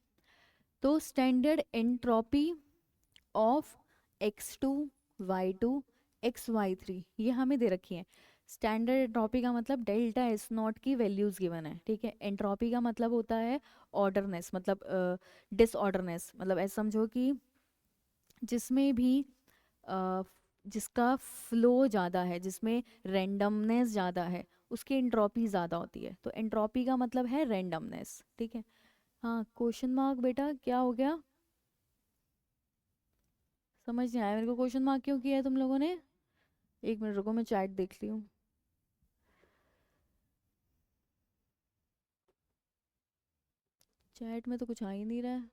तो standard entropy of X2 Y2 XY3 ये हमें दे रखी है। स्टैंडर्ड एंट्रोपी का मतलब डेल्टा एस नॉट की वैल्यूज गिवन है, ठीक है। एंट्रोपी का मतलब होता है ऑर्डरनेस, मतलब डिसऑर्डरनेस, मतलब ऐसा समझो कि जिसमें भी अ, जिसका फ्लो ज़्यादा है, जिसमें रेंडमनेस ज़्यादा है, उसकी एंट्रोपी ज़्यादा होती है। तो एंट्रोपी का मतलब है रेंडमनेस, ठीक है। हाँ, क्वेश्चन मार्क बेटा क्या हो गया? समझ नहीं आया मेरे को, क्वेश्चन मार्क क्यों किया है तुम लोगों ने? एक मिनट रुको, मैं चैट देख ली हूँ। चैट में तो कुछ आ ही नहीं रहा है।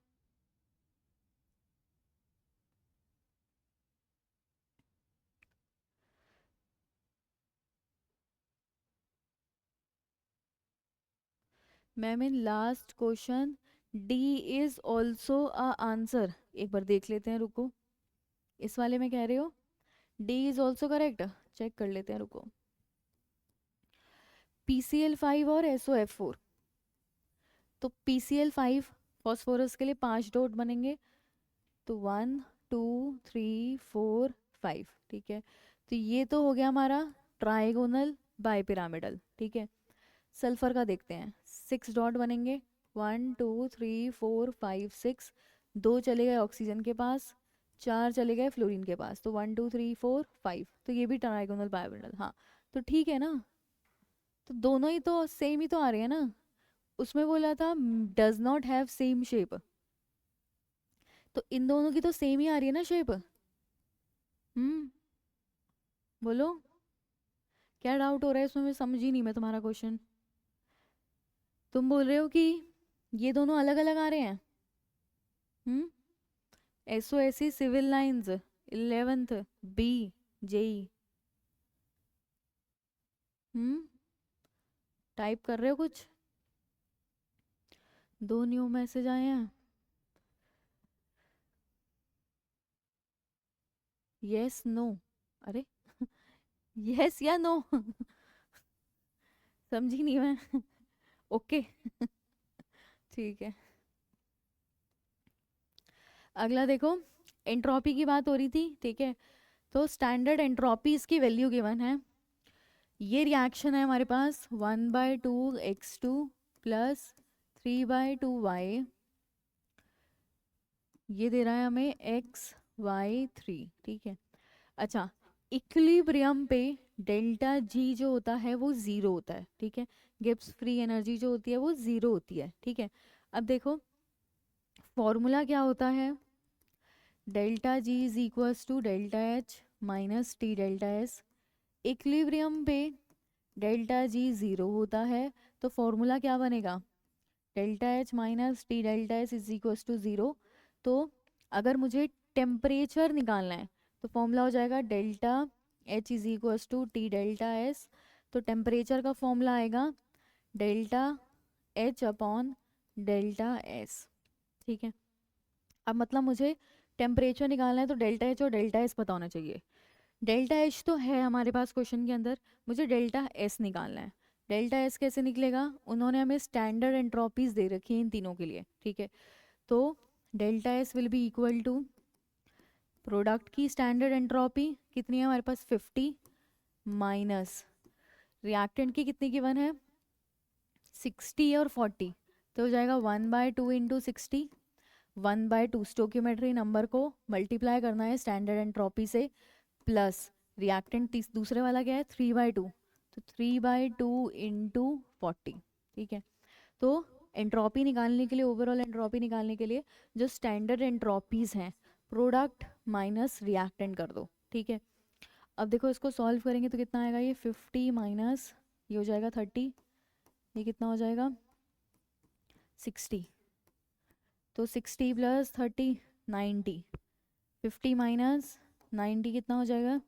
Ma'am in last question D is also a answer, एक बार देख लेते हैं, रुको। इस वाले में कह रहे हो D is also correct, check कर लेते हैं, रुको। PCl5 और SOF4। तो PCl5 फॉस्फोरस के लिए 5 डॉट बनेंगे, तो 1 2 3 4 5, ठीक है। तो ये तो हो गया हमारा ट्राइगोनल बाइपिरामिडल, ठीक है। सल्फर का देखते हैं, 6 डॉट बनेंगे, 1 2 3 4 5 6। 2 चले गए ऑक्सीजन के पास, 4 चले गए फ्लोरीन के पास, तो 1 2 3 4 5, तो ये भी ट्राइगोनल बाइपिरामिडल, हाँ। तो ठीक है ना, तो दोनों ही तो सेम ही तो आ रहे हैं ना। उसमें बोला था does not have same shape, तो इन दोनों की तो सेम ही आ रही है ना शेप। हम्म, बोलो क्या डाउट हो रहा है इसमें, मैं समझी नहीं मैं तुम्हारा क्वेश्चन। तुम बोल रहे हो कि ये दोनों अलग अलग आ रहे हैं। Hmm, SOSC civil lines 11th B जेई। हम्म, टाइप कर रहे हो कुछ? 2 न्यू मैसेज आए हैं। यस नो, अरे यस या नो समझी नहीं मैं ओके ठीक है। अगला देखो, एंट्रोपी की बात हो रही थी, ठीक है। तो स्टैंडर्ड एंट्रोपी इसकी वैल्यू गिवन है। ये रिएक्शन है हमारे पास 1/2 x2 प्लस 3/2 y, ये दे रहा है हमें XY3, ठीक है। अच्छा, इक्विलिब्रियम पे डेल्टा जी जो होता है वो ज़ीरो होता है, ठीक है। गिब्स फ्री एनर्जी जो होती है वो ज़ीरो होती है, ठीक है। अब देखो फॉर्मूला क्या होता है, delta G is equals to delta H minus T delta S. Equilibrium पे डेल्टा जी ज़ीरो होता है, तो फॉर्मूला क्या बनेगा, delta H minus T delta S is equals to zero. तो अगर मुझे टेम्परेचर निकालना है तो फॉर्मूला हो जाएगा delta H is equals to T delta S. तो टेम्परेचर का फॉर्मूला आएगा delta H upon delta S, ठीक है। अब मतलब मुझे टेम्परेचर निकालना है तो डेल्टा एच और डेल्टा एस पता होना चाहिए। डेल्टा एच तो है हमारे पास क्वेश्चन के अंदर, मुझे डेल्टा एस निकालना है। डेल्टा एस कैसे निकलेगा, उन्होंने हमें स्टैंडर्ड एंट्रोपीज दे रखी हैं इन तीनों के लिए, ठीक है। तो delta S will be equal to product की स्टैंडर्ड एंट्रोपी कितनी है हमारे पास 50, माइनस रिएक्टेंट की कितनी गिवन है 60 और 40, तो हो जाएगा 1/2 × 60, 1/2 स्टोक्योमेट्री नंबर को मल्टीप्लाई करना है स्टैंडर्ड एंट्रोपी से, प्लस रिएक्टेंट दूसरे वाला क्या है 3/2, तो 3/2 × 40, ठीक है। तो एंट्रोपी निकालने के लिए, ओवरऑल एंट्रोपी निकालने के लिए जो स्टैंडर्ड एंट्रोपीज हैं, प्रोडक्ट माइनस रिएक्टेंट कर दो, ठीक है। अब देखो इसको सॉल्व करेंगे तो कितना आएगा, ये 50 माइनस ये हो जाएगा 30, ये कितना हो जाएगा 60, तो 60 प्लस 30 90, 50 माइनस 90 कितना हो जाएगा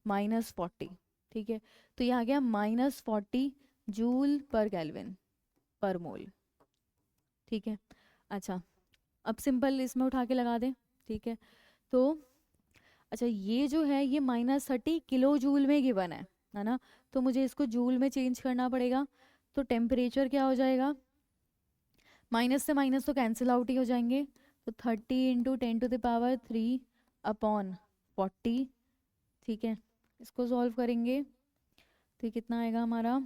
-40, ठीक है। तो ये आ गया -40 जूल पर केल्विन पर मोल, ठीक है। अच्छा, अब सिंपल इसमें उठा के लगा दें, ठीक है। तो अच्छा ये जो है ये -30 किलो जूल में गिवन है ना। तो मुझे इसको जूल में चेंज करना पड़ेगा, तो टेम्परेचर क्या हो जाएगा, माइनस से माइनस तो कैंसिल आउट ही हो जाएंगे, तो 30 × 10⁻³ अपॉन 40, ठीक है। इसको सॉल्व करेंगे तो ये कितना आएगा हमारा,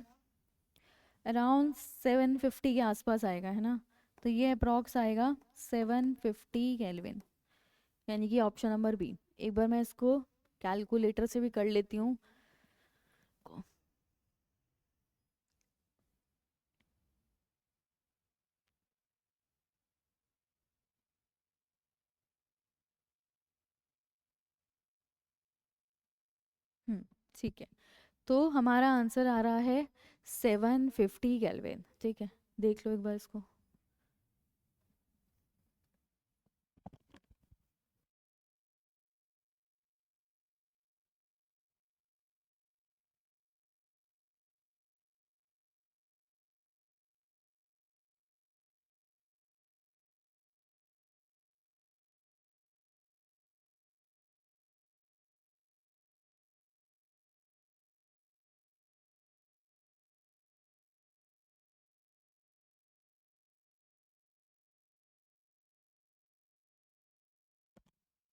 अराउंड 750 के आसपास आएगा, है ना। तो ये अप्रॉक्स आएगा 750 केल्विन, यानी कि ऑप्शन नंबर बी। एक बार मैं इसको कैलकुलेटर से भी कर लेती हूँ। ठीक है, तो हमारा आंसर आ रहा है 750 केल्विन। ठीक है, देख लो एक बार इसको।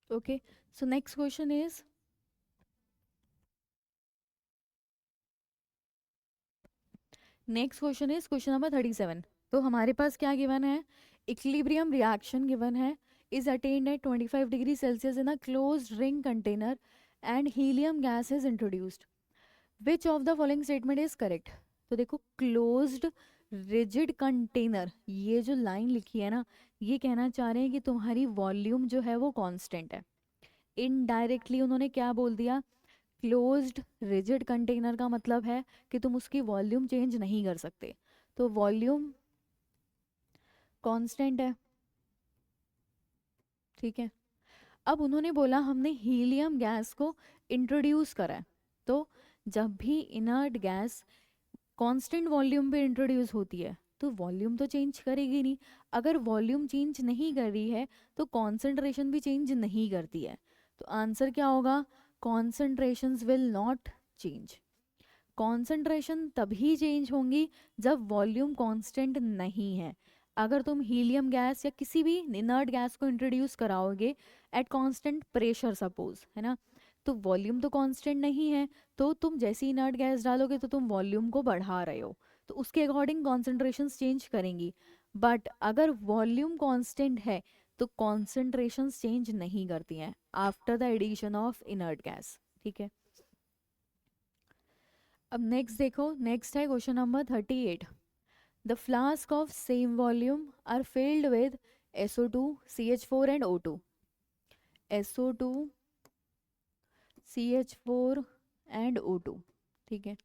Okay, so next question is, question number 37। तो हमारे पास क्या गिवन है, इक्विलिब्रियम रिएक्शन गिवन है, is attained at 25 degree Celsius in a closed ring container and helium gas is introduced, which of the following statement is correct. तो देखो, closed rigid container, ये जो लाइन लिखी है ना, ये कहना चाह रहे हैं कि तुम्हारी वॉल्यूम जो है वो कांस्टेंट है। इनडायरेक्टली उन्होंने क्या बोल दिया, क्लोज्ड रिजिड कंटेनर का मतलब है कि तुम उसकी वॉल्यूम चेंज नहीं कर सकते, तो वॉल्यूम कांस्टेंट है। ठीक है, अब उन्होंने बोला हमने हीलियम गैस को इंट्रोड्यूस करा है, तो जब भी इनर्ट गैस कांस्टेंट वॉल्यूम पे इंट्रोड्यूस होती है तो वॉल्यूम तो चेंज करेगी नहीं। अगर वॉल्यूम चेंज नहीं कर रही है तो कॉन्सेंट्रेशन भी चेंज नहीं करती है। तो आंसर क्या होगा, concentrations will not change. Concentration तभी चेंज होंगी जब वॉल्यूम कांस्टेंट नहीं है। अगर तुम हीलियम गैस या किसी भी इनर्ट गैस को इंट्रोड्यूस कराओगे एट कांस्टेंट प्रेशर सपोज, है ना, तो वॉल्यूम तो कांस्टेंट नहीं है, तो तुम जैसे ही इनर्ट गैस डालोगे तो तुम वॉल्यूम को बढ़ा रहे हो, तो उसके अकॉर्डिंग कॉन्सेंट्रेशंस चेंज करेंगी। बट अगर वॉल्यूम कांस्टेंट है तो कॉन्सेंट्रेशंस चेंज नहीं करती हैं after the addition of inert gas. ठीक है, अब नेक्स्ट देखो, नेक्स्ट है question number 38। The flask of same volume are filled with SO2, CH4 and O2। SO2, CH4 and O2। ठीक है,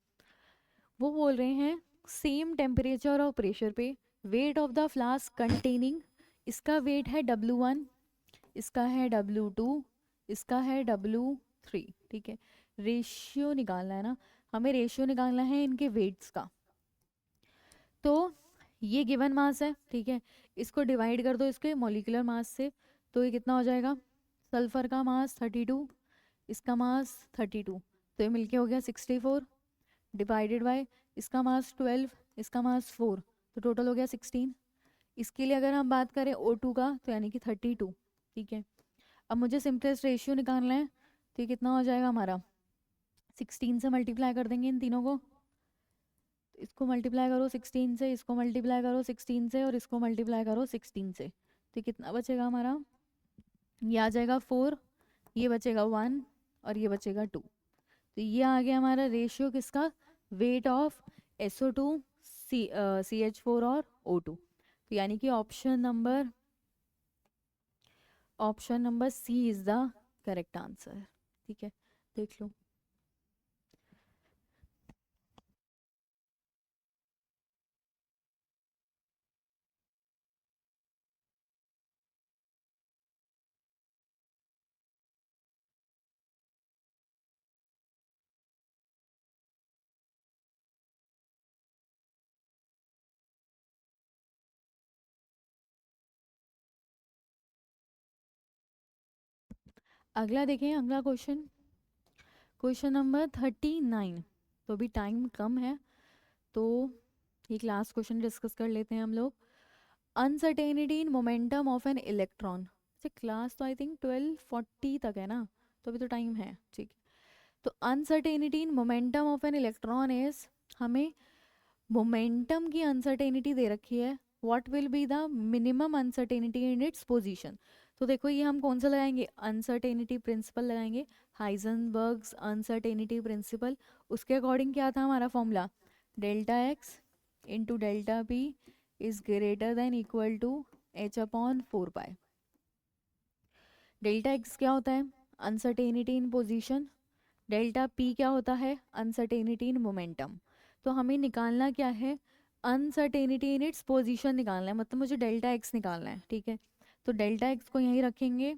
वो बोल रहे हैं सेम टेम्परेचर और प्रेशर पे weight of the flask containing, इसका वेट है W1, इसका है W2, इसका है W3। ठीक है, रेशियो निकालना है ना, हमें रेशियो निकालना है इनके वेट्स का। तो ये गिवन मास है, ठीक है, इसको डिवाइड कर दो इसके मॉलिक्यूलर मास से, तो ये कितना हो जाएगा, सल्फर का मास 32, इसका मास 32, तो ये मिलके हो गया 64, डिवाइडेड बाय इसका मास 12, इसका मास 4, तो टोटल हो गया 16। इसके लिए अगर हम बात करें O2 का तो यानी कि 32। ठीक है, अब मुझे सिंपलेस्ट रेशियो निकालना है, तो ये कितना हो जाएगा हमारा, 16 से मल्टीप्लाई कर देंगे इन तीनों को, इसको मल्टीप्लाई करो 16 से, इसको मल्टीप्लाई करो 16 से, और इसको मल्टीप्लाई करो 16 से, तो कितना बचेगा हमारा, ये आ जाएगा 4, ये बचेगा 1, और ये बचेगा 2। तो ये आ गया हमारा रेशियो किसका, वेट ऑफ SO2, CH4 और O2। तो यानी कि option number C is the correct answer. ठीक है, देख लो। अगला देखें, अगला क्वेश्चन, क्वेश्चन नंबर 39। तो अभी टाइम कम है, तो एक लास्ट क्वेश्चन डिस्कस कर लेते हैं हम लोग। Uncertainty in momentum of an electron, से क्लास तो आई थिंक 12:40 तक है ना, तो अभी तो टाइम है। ठीक, तो uncertainty in momentum of an electron is, हमें मोमेंटम की अनसर्टेनिटी दे रखी है, what will be the minimum uncertainty in its position. तो देखो ये हम कौन सा लगाएंगे, अनसर्टेनिटी प्रिंसिपल लगाएंगे, हाइजेनबर्ग्स अनसर्टेनिटी प्रिंसिपल। उसके अकॉर्डिंग क्या था हमारा formula, delta x into delta p is greater than equal to H/4 pi. Delta x क्या होता है, uncertainty in position, delta p क्या होता है? Uncertainty in momentum. तो हमें निकालना क्या है? अनसर्टेनिटी इन इट्स पोजीशन निकालना है, मतलब मुझे डेल्टा एक्स निकालना है, ठीक है। तो डेल्टा एक्स को यहीं रखेंगे,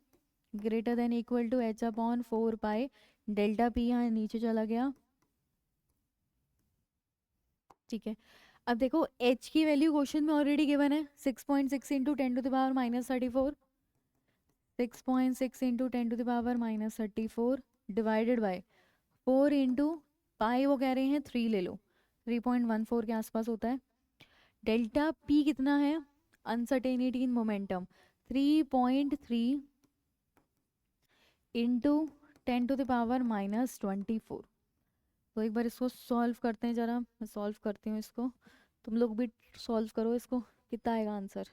greater than equal to h upon 4 pi, delta p यहाँ नीचे चला गया, ठीक है। अब देखो h की वैल्यू क्वेश्चन में ऑलरेडी गिवन है, 6.6 into 10⁻34, 6.6 into 10⁻34 divided by 4 into pi, वो कह रहे हैं 3 ले लो, 3.14 के आसपास होता है। डेल्टा पी कितना है? Uncertainty in momentum 3.3 into 10⁻24। तो एक बार इसको सॉल्व करते हैं ज़रा, मैं सॉल्व करती हूँ इसको, तुम लोग भी सॉल्व करो इसको, कितना आएगा आंसर?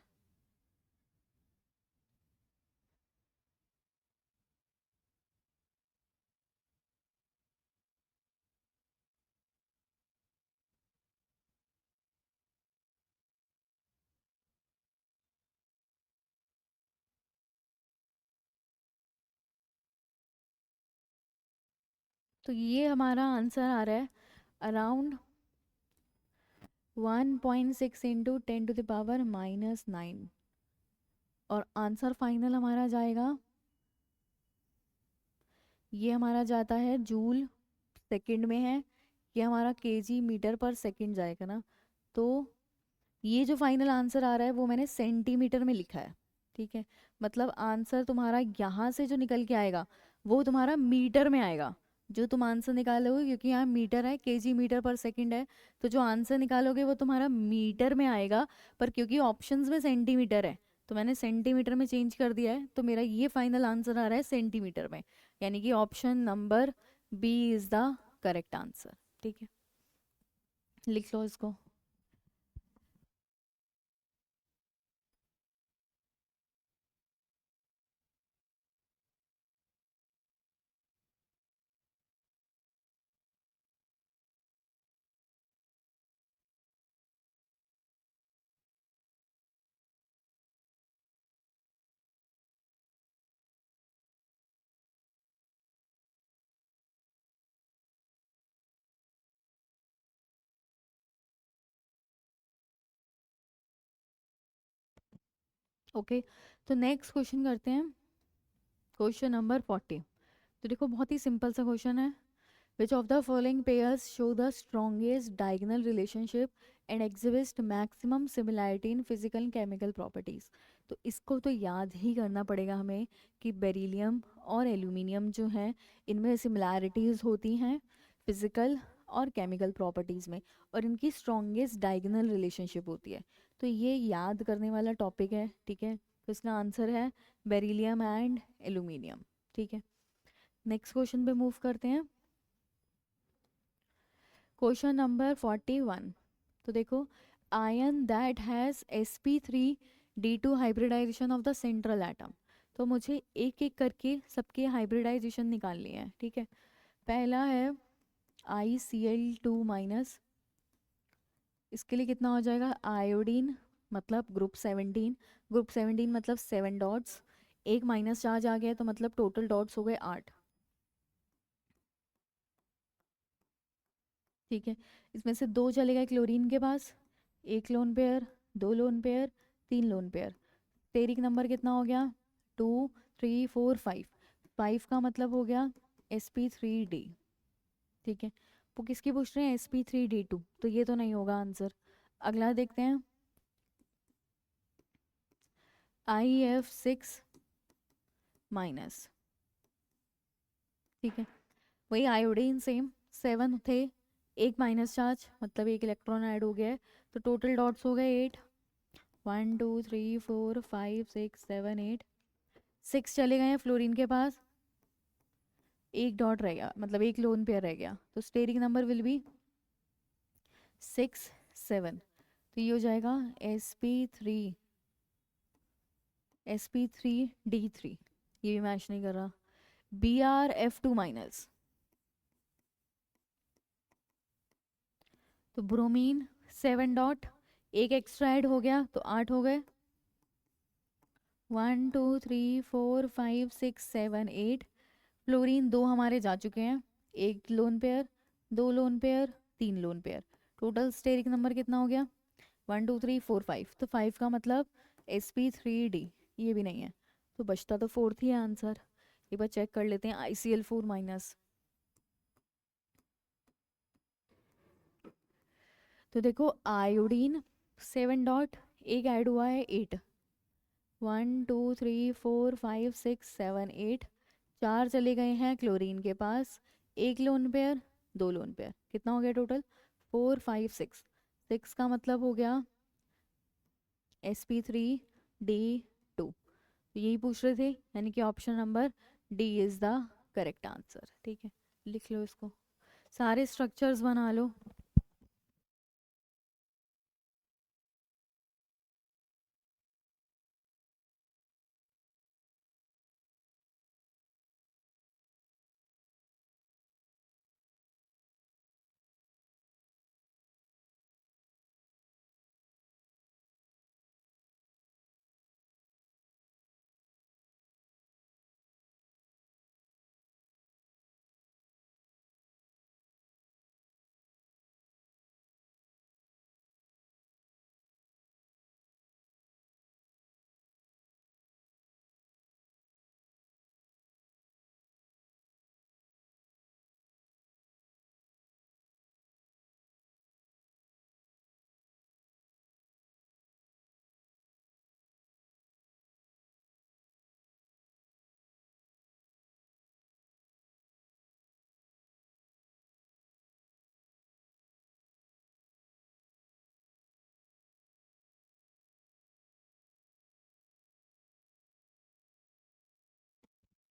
तो ये हमारा आंसर आ रहा है अराउंड 1.6 इंटू 10⁻⁻9, और आंसर फाइनल हमारा जाएगा, ये हमारा जाता है जूल सेकंड में है, ये हमारा केजी मीटर पर सेकंड जाएगा ना। तो ये जो फाइनल आंसर आ रहा है वो मैंने सेंटीमीटर में लिखा है, ठीक है। मतलब आंसर तुम्हारा यहाँ से जो निकल के आएगा वो तुम्हारा मीटर में आएगा, जो तुम आंसर निकालोगे, क्योंकि यहाँ मीटर है, केजी मीटर पर सेकंड है, तो जो आंसर निकालोगे वो तुम्हारा मीटर में आएगा। पर क्योंकि ऑप्शंस में सेंटीमीटर है तो मैंने सेंटीमीटर में चेंज कर दिया है, तो मेरा ये फाइनल आंसर आ रहा है सेंटीमीटर में, यानी कि option number B is the correct answer, ठीक है। लिख लो इसको। ओके, तो नेक्स्ट क्वेश्चन करते हैं, क्वेश्चन नंबर 40। तो देखो बहुत ही सिंपल सा क्वेश्चन है, विच of the following pairs show the strongest diagonal relationship and exhibit maximum similarity in physical chemical properties. तो इसको तो याद ही करना पड़ेगा हमें कि बेरिलियम और एल्यूमिनियम जो हैं इनमें सिमिलैरिटीज होती हैं फिजिकल और केमिकल प्रॉपर्टीज़ में, और इनकी स्ट्रॉन्गेस्ट डायगोनल रिलेशनशिप होती है। तो ये याद करने वाला टॉपिक है, ठीक है। तो इसका आंसर है बेरिलियम एंड एल्यूमिनियम, ठीक है। नेक्स्ट क्वेश्चन पे मूव करते हैं, क्वेश्चन नंबर 41। तो देखो, ion that has sp3d2 hybridisation of the central atom. तो मुझे एक एक करके सबके हाइब्रिडाइजेशन निकालनी है, ठीक है। पहला है ICl2 माइनस, इसके लिए कितना हो जाएगा? आयोडीन मतलब ग्रुप 17, ग्रुप 17 मतलब 7 डॉट्स, एक माइनस चार्ज आ गया तो मतलब टोटल डॉट्स हो गए 8, ठीक है। इसमें से दो चले गए क्लोरीन के पास, एक लोन पेयर, दो लोन पेयर, तीन लोन पेयर, स्टेरिक नंबर कितना हो गया? 2 3 4 5, 5 का मतलब हो गया sp3d, ठीक है। वो किसकी पूछ रहे हैं? sp3d2, तो ये तो नहीं होगा आंसर। अगला देखते हैं, IF6 माइनस, ठीक है। वही आयोडीन सेम 7 थे, एक माइनस चार्ज मतलब एक इलेक्ट्रॉन ऐड हो गया है, तो टोटल डॉट्स हो गए 8, 1 2 3 4 5 6 7 8, 6 चले गए हैं फ्लोरीन के पास, एक डॉट रह गया, मतलब एक लोन पेयर रह गया, तो स्टेरिक नंबर विल बी 6 7। तो ये हो जाएगा sp3d3, ये भी मैच नहीं कर रहा। Br(F2 माइनस), तो ब्रोमीन 7 डॉट, एक एक्स्ट्रा ऐड हो गया तो 8 हो गए, 1 2 3 4 5 6 7 8। फ्लोरीन दो हमारे जा चुके हैं, एक लोन पेयर, दो लोन पेयर, तीन lone pair. Total steric number कितना हो गया? 1 2 3 4 5। तो 5 का मतलब sp3d, ये भी नहीं है, तो बचता तो फोर्थ ही है आंसर। एक बार चेक कर लेते हैं ICl4 माइनस। तो देखो आयोडीन 7 डॉट, एक ऐड हुआ है 8, 1 2 3 4 5 6 7 8, चार चले गए हैं क्लोरीन के पास, एक लोन पेयर, दो लोन पेयर, कितना हो गया टोटल? 4 5 6। 6 का मतलब हो गया sp3d2। तो यही पूछ रहे थे, यानी कि option number D is the correct answer. ठीक है, लिख लो इसको, सारे स्ट्रक्चर्स बना लो।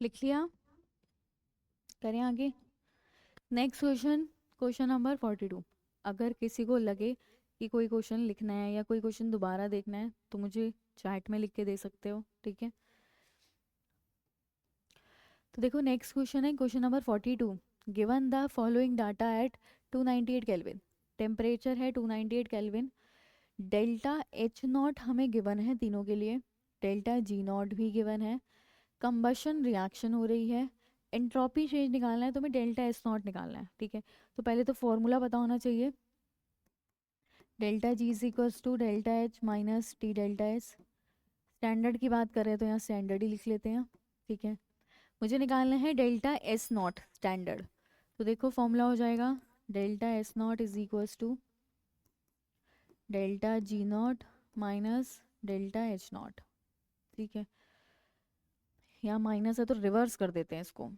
लिख लिया? करें आगे? Next question, question number 42। अगर किसी को लगे कि कोई क्वेश्चन लिखना है या कोई क्वेश्चन दोबारा देखना है तो मुझे चैट में लिख के दे सकते हो, ठीक है? तो देखो नेक्स्ट क्वेश्चन है question number 42। Given the following data at 298 kelvin, temperature है 298 केल्विन, डेल्टा एच नॉट हमें गिवन है तीनों के लिए, डेल्टा जी नॉट भी गिवन है, कंबशन रिएक्शन हो रही है, एंट्रोपी चेंज निकालना है तो हमें डेल्टा एस नॉट निकालना है। ठीक है, तो पहले तो फॉर्मूला पता होना चाहिए, delta G is equals to delta H minus T delta S. Standard की बात करें तो यहाँ स्टैंडर्ड ही लिख लेते हैं। ठीक है, मुझे निकालना है डेल्टा एस नॉट स्टैंडर्ड। तो देखो फॉर्मूला हो जाएगा delta S not is equals to delta G not minus delta H not. ठीक है, यहाँ माइनस है तो रिवर्स कर देते हैं इसको,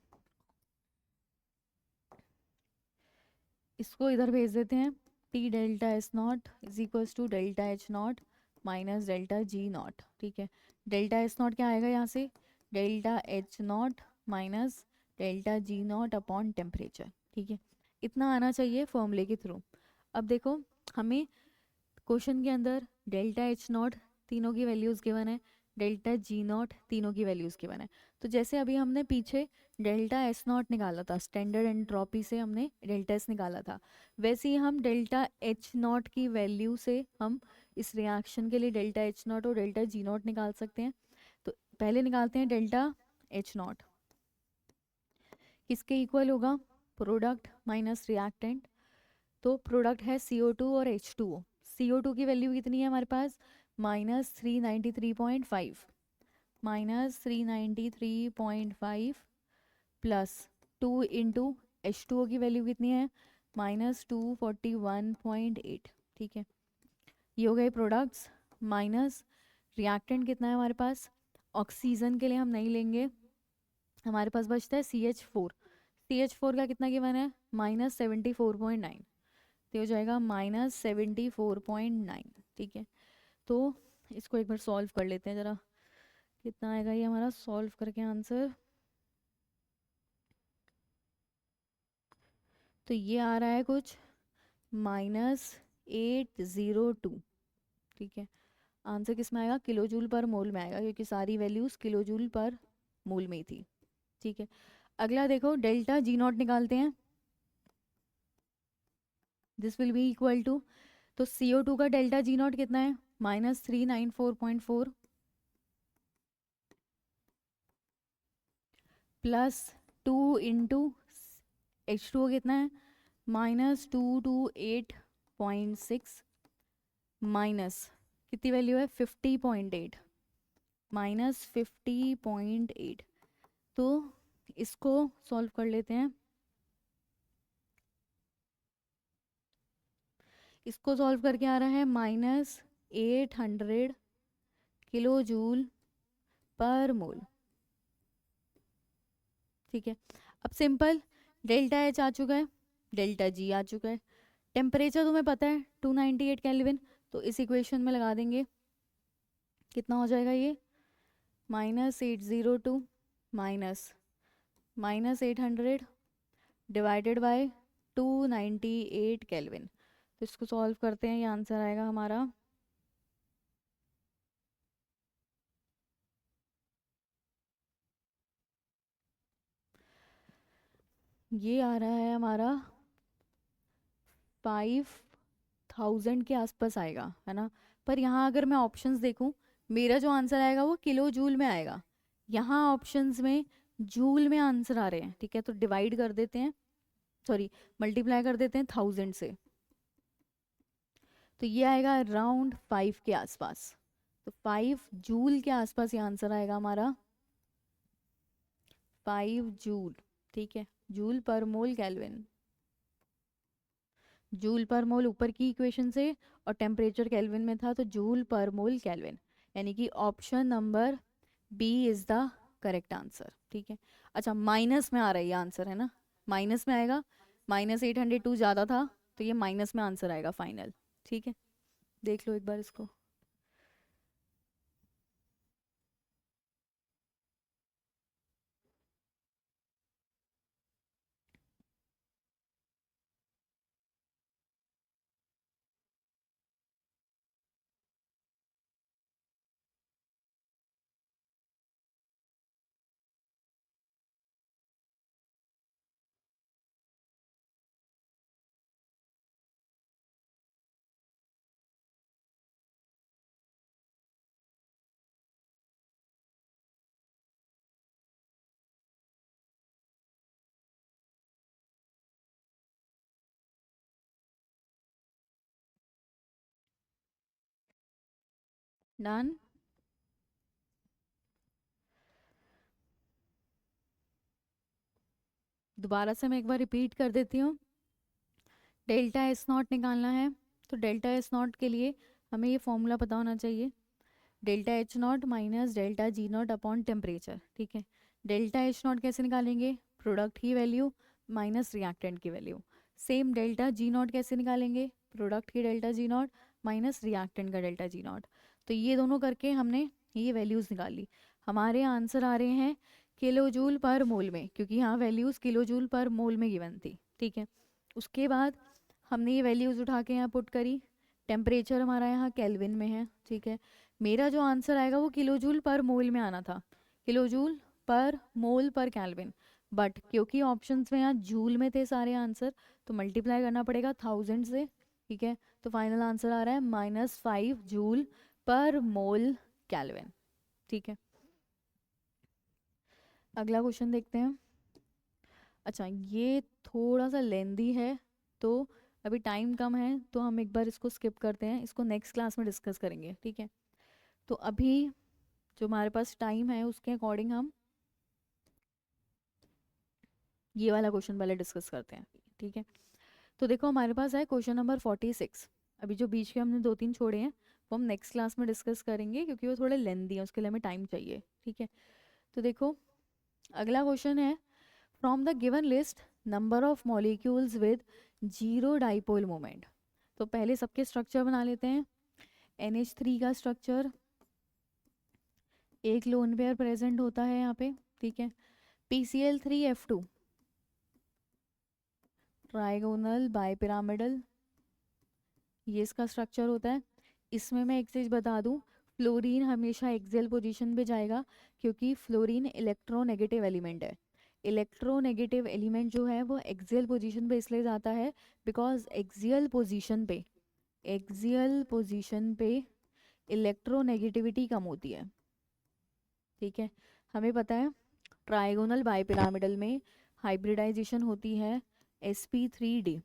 इसको इधर भेज देते हैं। T delta S not is equals to delta H not minus delta G not. ठीक है, डेल्टा एस नॉट क्या आएगा यहाँ से? Delta H not minus delta G not upon temperature. ठीक है, इतना आना चाहिए फॉर्मूले के थ्रू। अब देखो हमें क्वेश्चन के अंदर डेल्टा एच नॉट तीनों की वैल्यूज़ गिवन है, डेल्टा जी नॉट तीनों की वैल्यूज़ गिवन है। तो जैसे अभी हमने पीछे डेल्टा एस नॉट निकाला था, स्टैंडर्ड एंट्रोपी से हमने डेल्टा एस निकाला था, वैसे ही हम डेल्टा एच नॉट की वैल्यू से हम इस रिएक्शन के लिए डेल्टा एच नॉट और डेल्टा जी नॉट निकाल सकते हैं। तो पहले निकालते हैं डेल्टा एच नॉट, किसके इक्वल होगा? Product minus reactant. तो प्रोडक्ट है CO2 और H2O। CO2 की वैल्यू कितनी है हमारे पास? -393.5, -393.5 प्लस 2 इंटू H2O की वैल्यू कितनी है? -241.8। ठीक है, ये हो गए प्रोडक्ट्स, माइनस रिएक्टेंट कितना है हमारे पास? ऑक्सीजन के लिए हम नहीं लेंगे, हमारे पास बचता है CH4। CH4 का कितना गिवन है? -74.9, तो हो जाएगा -74.9। ठीक है, तो इसको एक बार सॉल्व कर लेते हैं ज़रा, कितना आएगा ये हमारा सॉल्व करके आंसर। तो ये आ रहा है कुछ -802। ठीक है, आंसर किस में आएगा? किलो जूल पर मोल में आएगा, क्योंकि सारी वैल्यूज़ किलो जूल पर मोल में ही थी। ठीक है, अगला देखो डेल्टा जी नॉट निकालते हैं। This will be equal to, तो CO2 का डेल्टा जी नॉट कितना है? -394.4 प्लस 2 इंटू H2O कितना है, -228.6 माइनस कितनी वैल्यू है 50.8, -50.8। तो इसको सॉल्व कर लेते हैं। इसको सॉल्व करके आ रहा है -800 किलो जूल पर मोल। ठीक है, अब सिंपल डेल्टा एच आ चुका है, डेल्टा जी आ चुका है, टेम्परेचर तुम्हें पता है 298 केल्विन, तो इस इक्वेशन में लगा देंगे। कितना हो जाएगा ये, -802 माइनस -800 डिवाइडेड बाय 298 केल्विन। तो इसको सॉल्व करते हैं, ये आंसर आएगा हमारा ये आ रहा है हमारा 5000 के आसपास आएगा, है ना। पर यहाँ अगर मैं ऑप्शंस देखूँ, मेरा जो आंसर आएगा वो किलो जूल में आएगा। यहाँ ऑप्शंस में जूल में आंसर आ रहे हैं, ठीक है। तो डिवाइड कर देते हैं, सॉरी मल्टीप्लाई कर देते हैं 1000 से, तो ये आएगा अराउंड 5 के आसपास। तो 5 जूल के आसपास ये आंसर आएगा हमारा, 5 जूल। ठीक है, जूल पर मोल केल्विन, जूल पर मोल ऊपर की इक्वेशन से, और टेम्परेचर केल्विन में था, तो जूल पर मोल केल्विन, यानी कि option number B is the correct answer. ठीक है, अच्छा माइनस में आ रहा है ये आंसर, है ना, माइनस में आएगा, -802 ज़्यादा था, तो ये माइनस में आंसर आएगा फाइनल। ठीक है, देख लो एक बार इसको। डन, दोबारा से मैं एक बार रिपीट कर देती हूँ। डेल्टा एस नॉट निकालना है, तो डेल्टा एस नॉट के लिए हमें ये फॉर्मूला पता होना चाहिए, delta H not minus delta G not upon temperature. ठीक है, डेल्टा एच नॉट कैसे निकालेंगे, प्रोडक्ट की वैल्यू माइनस रिएक्टेंट की value. Same delta G not कैसे निकालेंगे, प्रोडक्ट की delta G not minus reactant का डेल्टा जी नॉट। तो ये दोनों करके हमने ये वैल्यूज़ निकाल ली। हमारे आंसर आ रहे हैं किलो जूल पर मोल में, क्योंकि यहाँ वैल्यूज़ किलो जूल पर मोल में गिवन थी। ठीक है, उसके बाद हमने ये वैल्यूज़ उठा के यहाँ पुट करी, टेम्परेचर हमारा यहाँ केल्विन में है। ठीक है, मेरा जो आंसर आएगा वो किलो जूल पर मोल में आना था, किलो जूल पर मोल पर केल्विन, बट क्योंकि ऑप्शंस में यहाँ जूल में थे सारे आंसर, तो मल्टीप्लाई करना पड़ेगा 1000 से। ठीक है, तो फाइनल आंसर आ रहा है -5 जूल पर मोल केल्विन। ठीक है, अगला क्वेश्चन देखते हैं। अच्छा ये थोड़ा सा लेंदी है, तो अभी टाइम कम है, तो हम एक बार इसको स्किप करते हैं, इसको नेक्स्ट क्लास में डिस्कस करेंगे। ठीक है, तो अभी जो हमारे पास टाइम है उसके अकॉर्डिंग हम ये वाला क्वेश्चन पहले डिस्कस करते हैं। ठीक है, तो देखो हमारे पास है क्वेश्चन नंबर 46। अभी जो बीच के हमने 2-3 छोड़े हैं वो हम नेक्स्ट क्लास में डिस्कस करेंगे, क्योंकि वो थोड़े लेंदी हैं, उसके लिए हमें टाइम चाहिए। ठीक है, तो देखो अगला क्वेश्चन है, from the given list number of molecules with zero dipole moment. तो पहले सबके स्ट्रक्चर बना लेते हैं। NH3 का स्ट्रक्चर, एक लोन पेयर प्रेजेंट होता है यहाँ पे। ठीक है, PCl3F2 ट्राइगोनल बाइपिरामिडल, ये इसका स्ट्रक्चर होता है। इसमें मैं एक चीज़ बता दूं, फ्लोरीन हमेशा एक्सियल पोजीशन पे जाएगा, क्योंकि फ्लोरीन इलेक्ट्रोनेगेटिव एलिमेंट है। इलेक्ट्रोनेगेटिव एलिमेंट जो है वो एक्सियल पोजीशन पे इसलिए जाता है बिकॉज एक्सियल पोजीशन पे इलेक्ट्रोनेगेटिविटी कम होती है। ठीक है, हमें पता है ट्राइगोनल बाइपिरामिडल में हाइब्रिडाइजेशन होती है sp3d,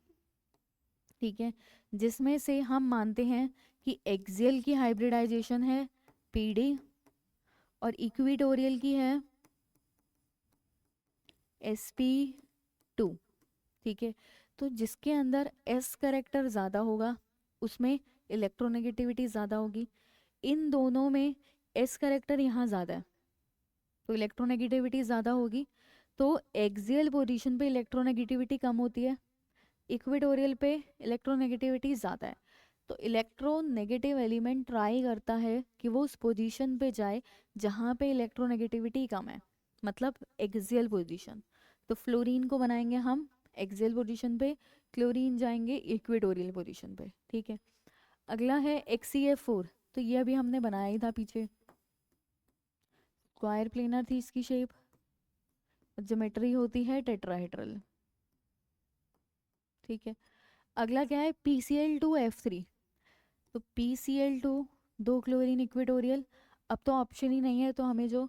ठीक है, जिसमें से हम मानते हैं कि एक्सियल की हाइब्रिडाइजेशन है pd और इक्विटोरियल की है sp2, ठीक है। तो जिसके अंदर s करेक्टर ज़्यादा होगा उसमें इलेक्ट्रोनेगेटिविटी ज़्यादा होगी। इन दोनों में s करेक्टर यहाँ ज़्यादा है तो इलेक्ट्रोनेगेटिविटी ज़्यादा होगी। तो एक्सियल पोजीशन पे इलेक्ट्रोनेगेटिविटी कम होती है, इक्वेटोरियल पे इलेक्ट्रोनेगेटिविटी ज़्यादा है। तो इलेक्ट्रोनेगेटिव एलिमेंट ट्राई करता है कि वो उस पोजीशन पे जाए जहाँ पे इलेक्ट्रोनेगेटिविटी कम है, मतलब एक्सियल पोजीशन। तो फ्लोरीन को बनाएंगे हम एक्सियल पोजीशन पे, क्लोरीन जाएंगे इक्वेटोरियल पोजीशन पे, ठीक है। अगला है XeF4, तो ये अभी हमने बनाया ही था पीछे, स्क्वायर प्लेनर थी इसकी शेप, ज्योमेट्री होती है टेट्राहेड्रल, ठीक है। अगला क्या है PCl2F3, तो PCl2 दो क्लोरीन इक्वेटोरियल, अब तो ऑप्शन ही नहीं है तो हमें जो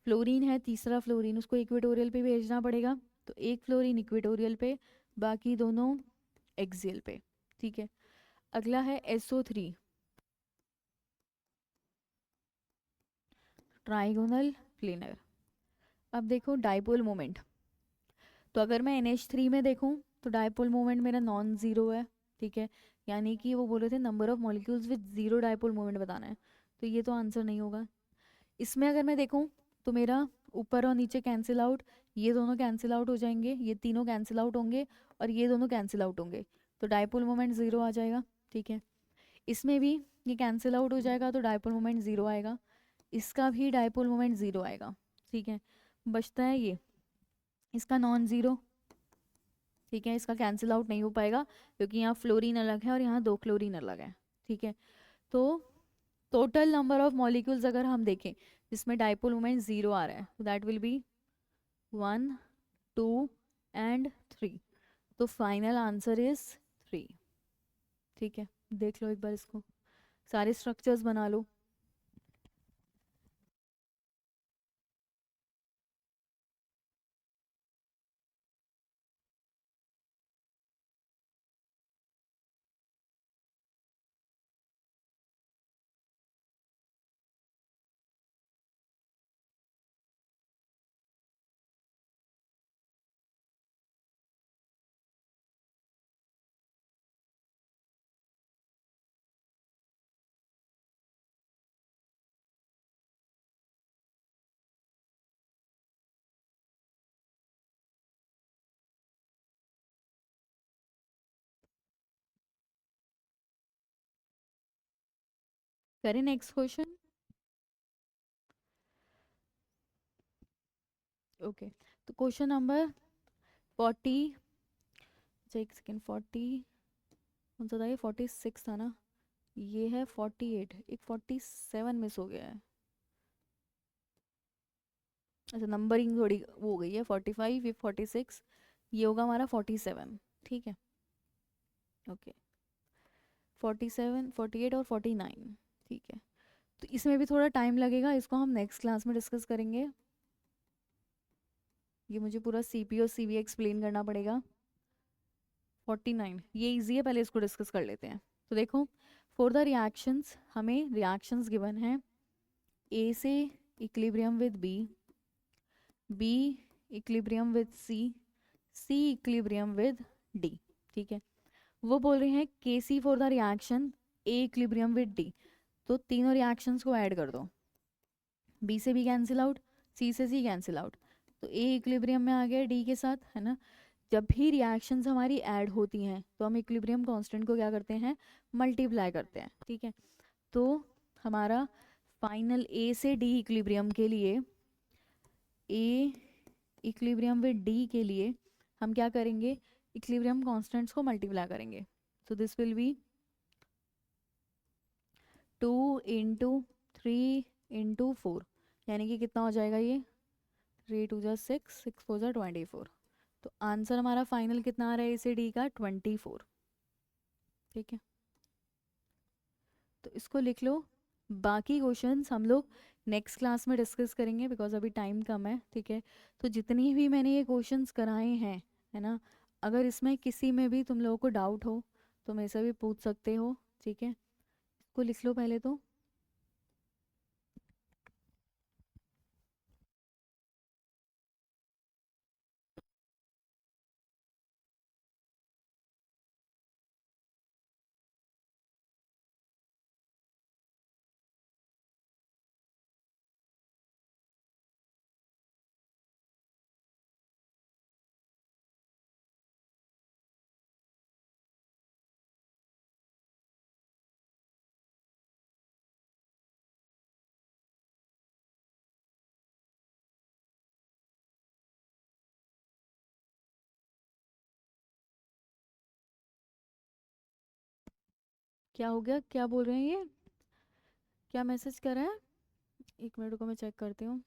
फ्लोरीन है तीसरा फ्लोरीन उसको इक्वेटोरियल पे भेजना पड़ेगा। तो एक फ्लोरीन इक्वेटोरियल पे, बाकी दोनों एक्सियल पे, ठीक है। अगला है SO3, ट्राइगोनल प्लेनर। अब देखो डाइपोल मोमेंट, तो अगर मैं NH3 में देखूं तो डाइपोल मोमेंट मेरा नॉन ज़ीरो है, ठीक है, यानी कि वो बोल रहे थे number of molecules with zero dipole moment बताना है, तो ये तो आंसर नहीं होगा। इसमें अगर मैं देखूं तो मेरा ऊपर और नीचे कैंसिल आउट, ये दोनों कैंसिल आउट हो जाएंगे, ये तीनों कैंसिल आउट होंगे और ये दोनों कैंसिल आउट होंगे, तो डाइपोल मोमेंट ज़ीरो आ जाएगा, ठीक है। इसमें भी ये कैंसिल आउट हो जाएगा तो डाइपोल मोमेंट ज़ीरो आएगा, इसका भी डाइपोल मोमेंट ज़ीरो आएगा, ठीक है। बचता है ये इसका नॉन ज़ीरो, ठीक है, इसका कैंसिल आउट नहीं हो पाएगा क्योंकि यहाँ फ्लोरीन अलग है और यहाँ दो क्लोरीन अलग है, ठीक है। तो टोटल नंबर ऑफ मॉलिक्यूल्स अगर हम देखें जिसमें डाइपोल मोमेंट ज़ीरो आ रहा है तो दैट विल बी 1 2 एंड 3, तो फाइनल आंसर इज 3, ठीक है। देख लो एक बार इसको, सारे स्ट्रक्चर्स बना लो। करें नेक्स्ट क्वेश्चन, ओके। तो क्वेश्चन नंबर 40, एक सेकेंड, 40 कौन सा था, ये 46 था ना, ये है 48, एक 47 मिस हो गया है, अच्छा नंबरिंग थोड़ी वो हो गई है, 45 ये 46, ये होगा हमारा 47, ठीक है, ओके। 47 48 और 49, ठीक है। तो इसमें भी थोड़ा टाइम लगेगा, इसको हम नेक्स्ट क्लास में डिस्कस करेंगे, ये मुझे पूरा CP और CV एक्सप्लेन करना पड़ेगा। 49 ये इजी है, पहले इसको डिस्कस कर लेते हैं। तो देखो फॉर द रिएक्शंस हमें रिएक्शंस गिवन है, A से equilibrium with B equilibrium with C equilibrium with D, ठीक है। वो बोल रहे हैं KC for the reaction A equilibrium with D, तो तीनों रिएक्शंस को ऐड कर दो, B से B कैंसिल आउट, C से C कैंसिल आउट, तो A इक्विलिब्रियम में आ गया D के साथ, है ना। जब भी रिएक्शंस हमारी ऐड होती हैं तो हम इक्विलिब्रियम कांस्टेंट को क्या करते हैं, मल्टीप्लाई करते हैं, ठीक है। तो हमारा फाइनल A से D इक्विलिब्रियम के लिए, A इक्विलिब्रियम विद D के लिए हम क्या करेंगे, इक्विलिब्रियम कांस्टेंट्स को मल्टीप्लाई करेंगे, so this will B 2 into 3 into 4, यानी कि कितना हो जाएगा ये, 3 2 जा 6 6 4 जा 24, तो आंसर हमारा फाइनल कितना आ रहा है इसे D का 24, ठीक है। तो इसको लिख लो, बाकी क्वेश्चंस हम लोग नेक्स्ट क्लास में डिस्कस करेंगे बिकॉज अभी टाइम कम है, ठीक है। तो जितनी भी मैंने ये क्वेश्चंस कराए हैं, है ना, अगर इसमें किसी में भी तुम लोगों को डाउट हो तो मेरे से भी पूछ सकते हो, ठीक है। इसको लिख लो पहले तो। क्या हो गया, क्या बोल रहे हैं ये, क्या मैसेज कर रहा है? एक मिनट को मैं चेक करती हूँ।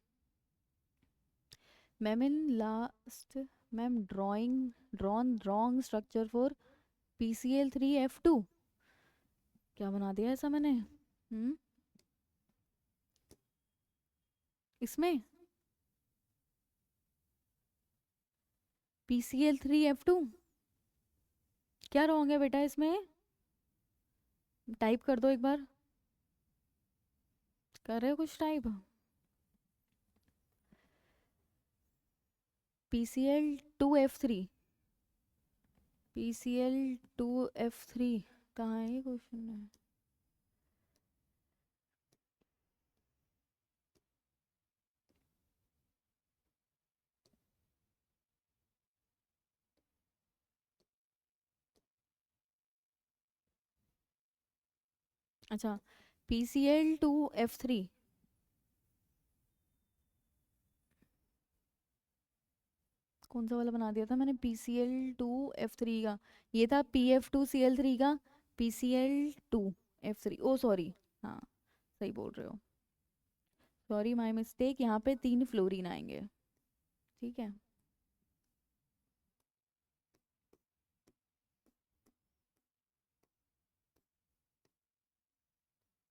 Ma'am in last, ma'am drawing drawn wrong structure for PCl3F2। क्या बना दिया ऐसा मैंने? इसमें PCl3F2 क्या रॉन्ग है बेटा इसमें? टाइप कर दो एक बार। कर रहे हो कुछ टाइप? PCl2F3, PCl2F3 कहाँ है ये क्वेश्चन है? अच्छा, PCl2F3 कौन सा वाला बना दिया था मैंने? PCl2F3 का ये था PF2Cl3 का PCl2F3। ओ सॉरी, हाँ सही बोल रहे हो, सॉरी माय मिस्टेक। यहाँ पे 3 फ्लोरीन आएंगे, ठीक है।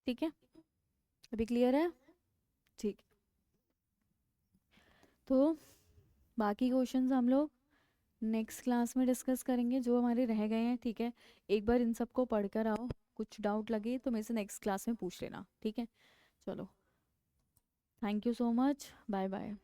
ठीक है, अभी क्लियर है? ठीक। तो बाकी क्वेश्चंस हम लोग नेक्स्ट क्लास में डिस्कस करेंगे जो हमारे रह गए हैं, ठीक है। एक बार इन सबको पढ़ कर आओ, कुछ डाउट लगे तो मेरे से नेक्स्ट क्लास में पूछ लेना, ठीक है। चलो, thank you so much, bye bye.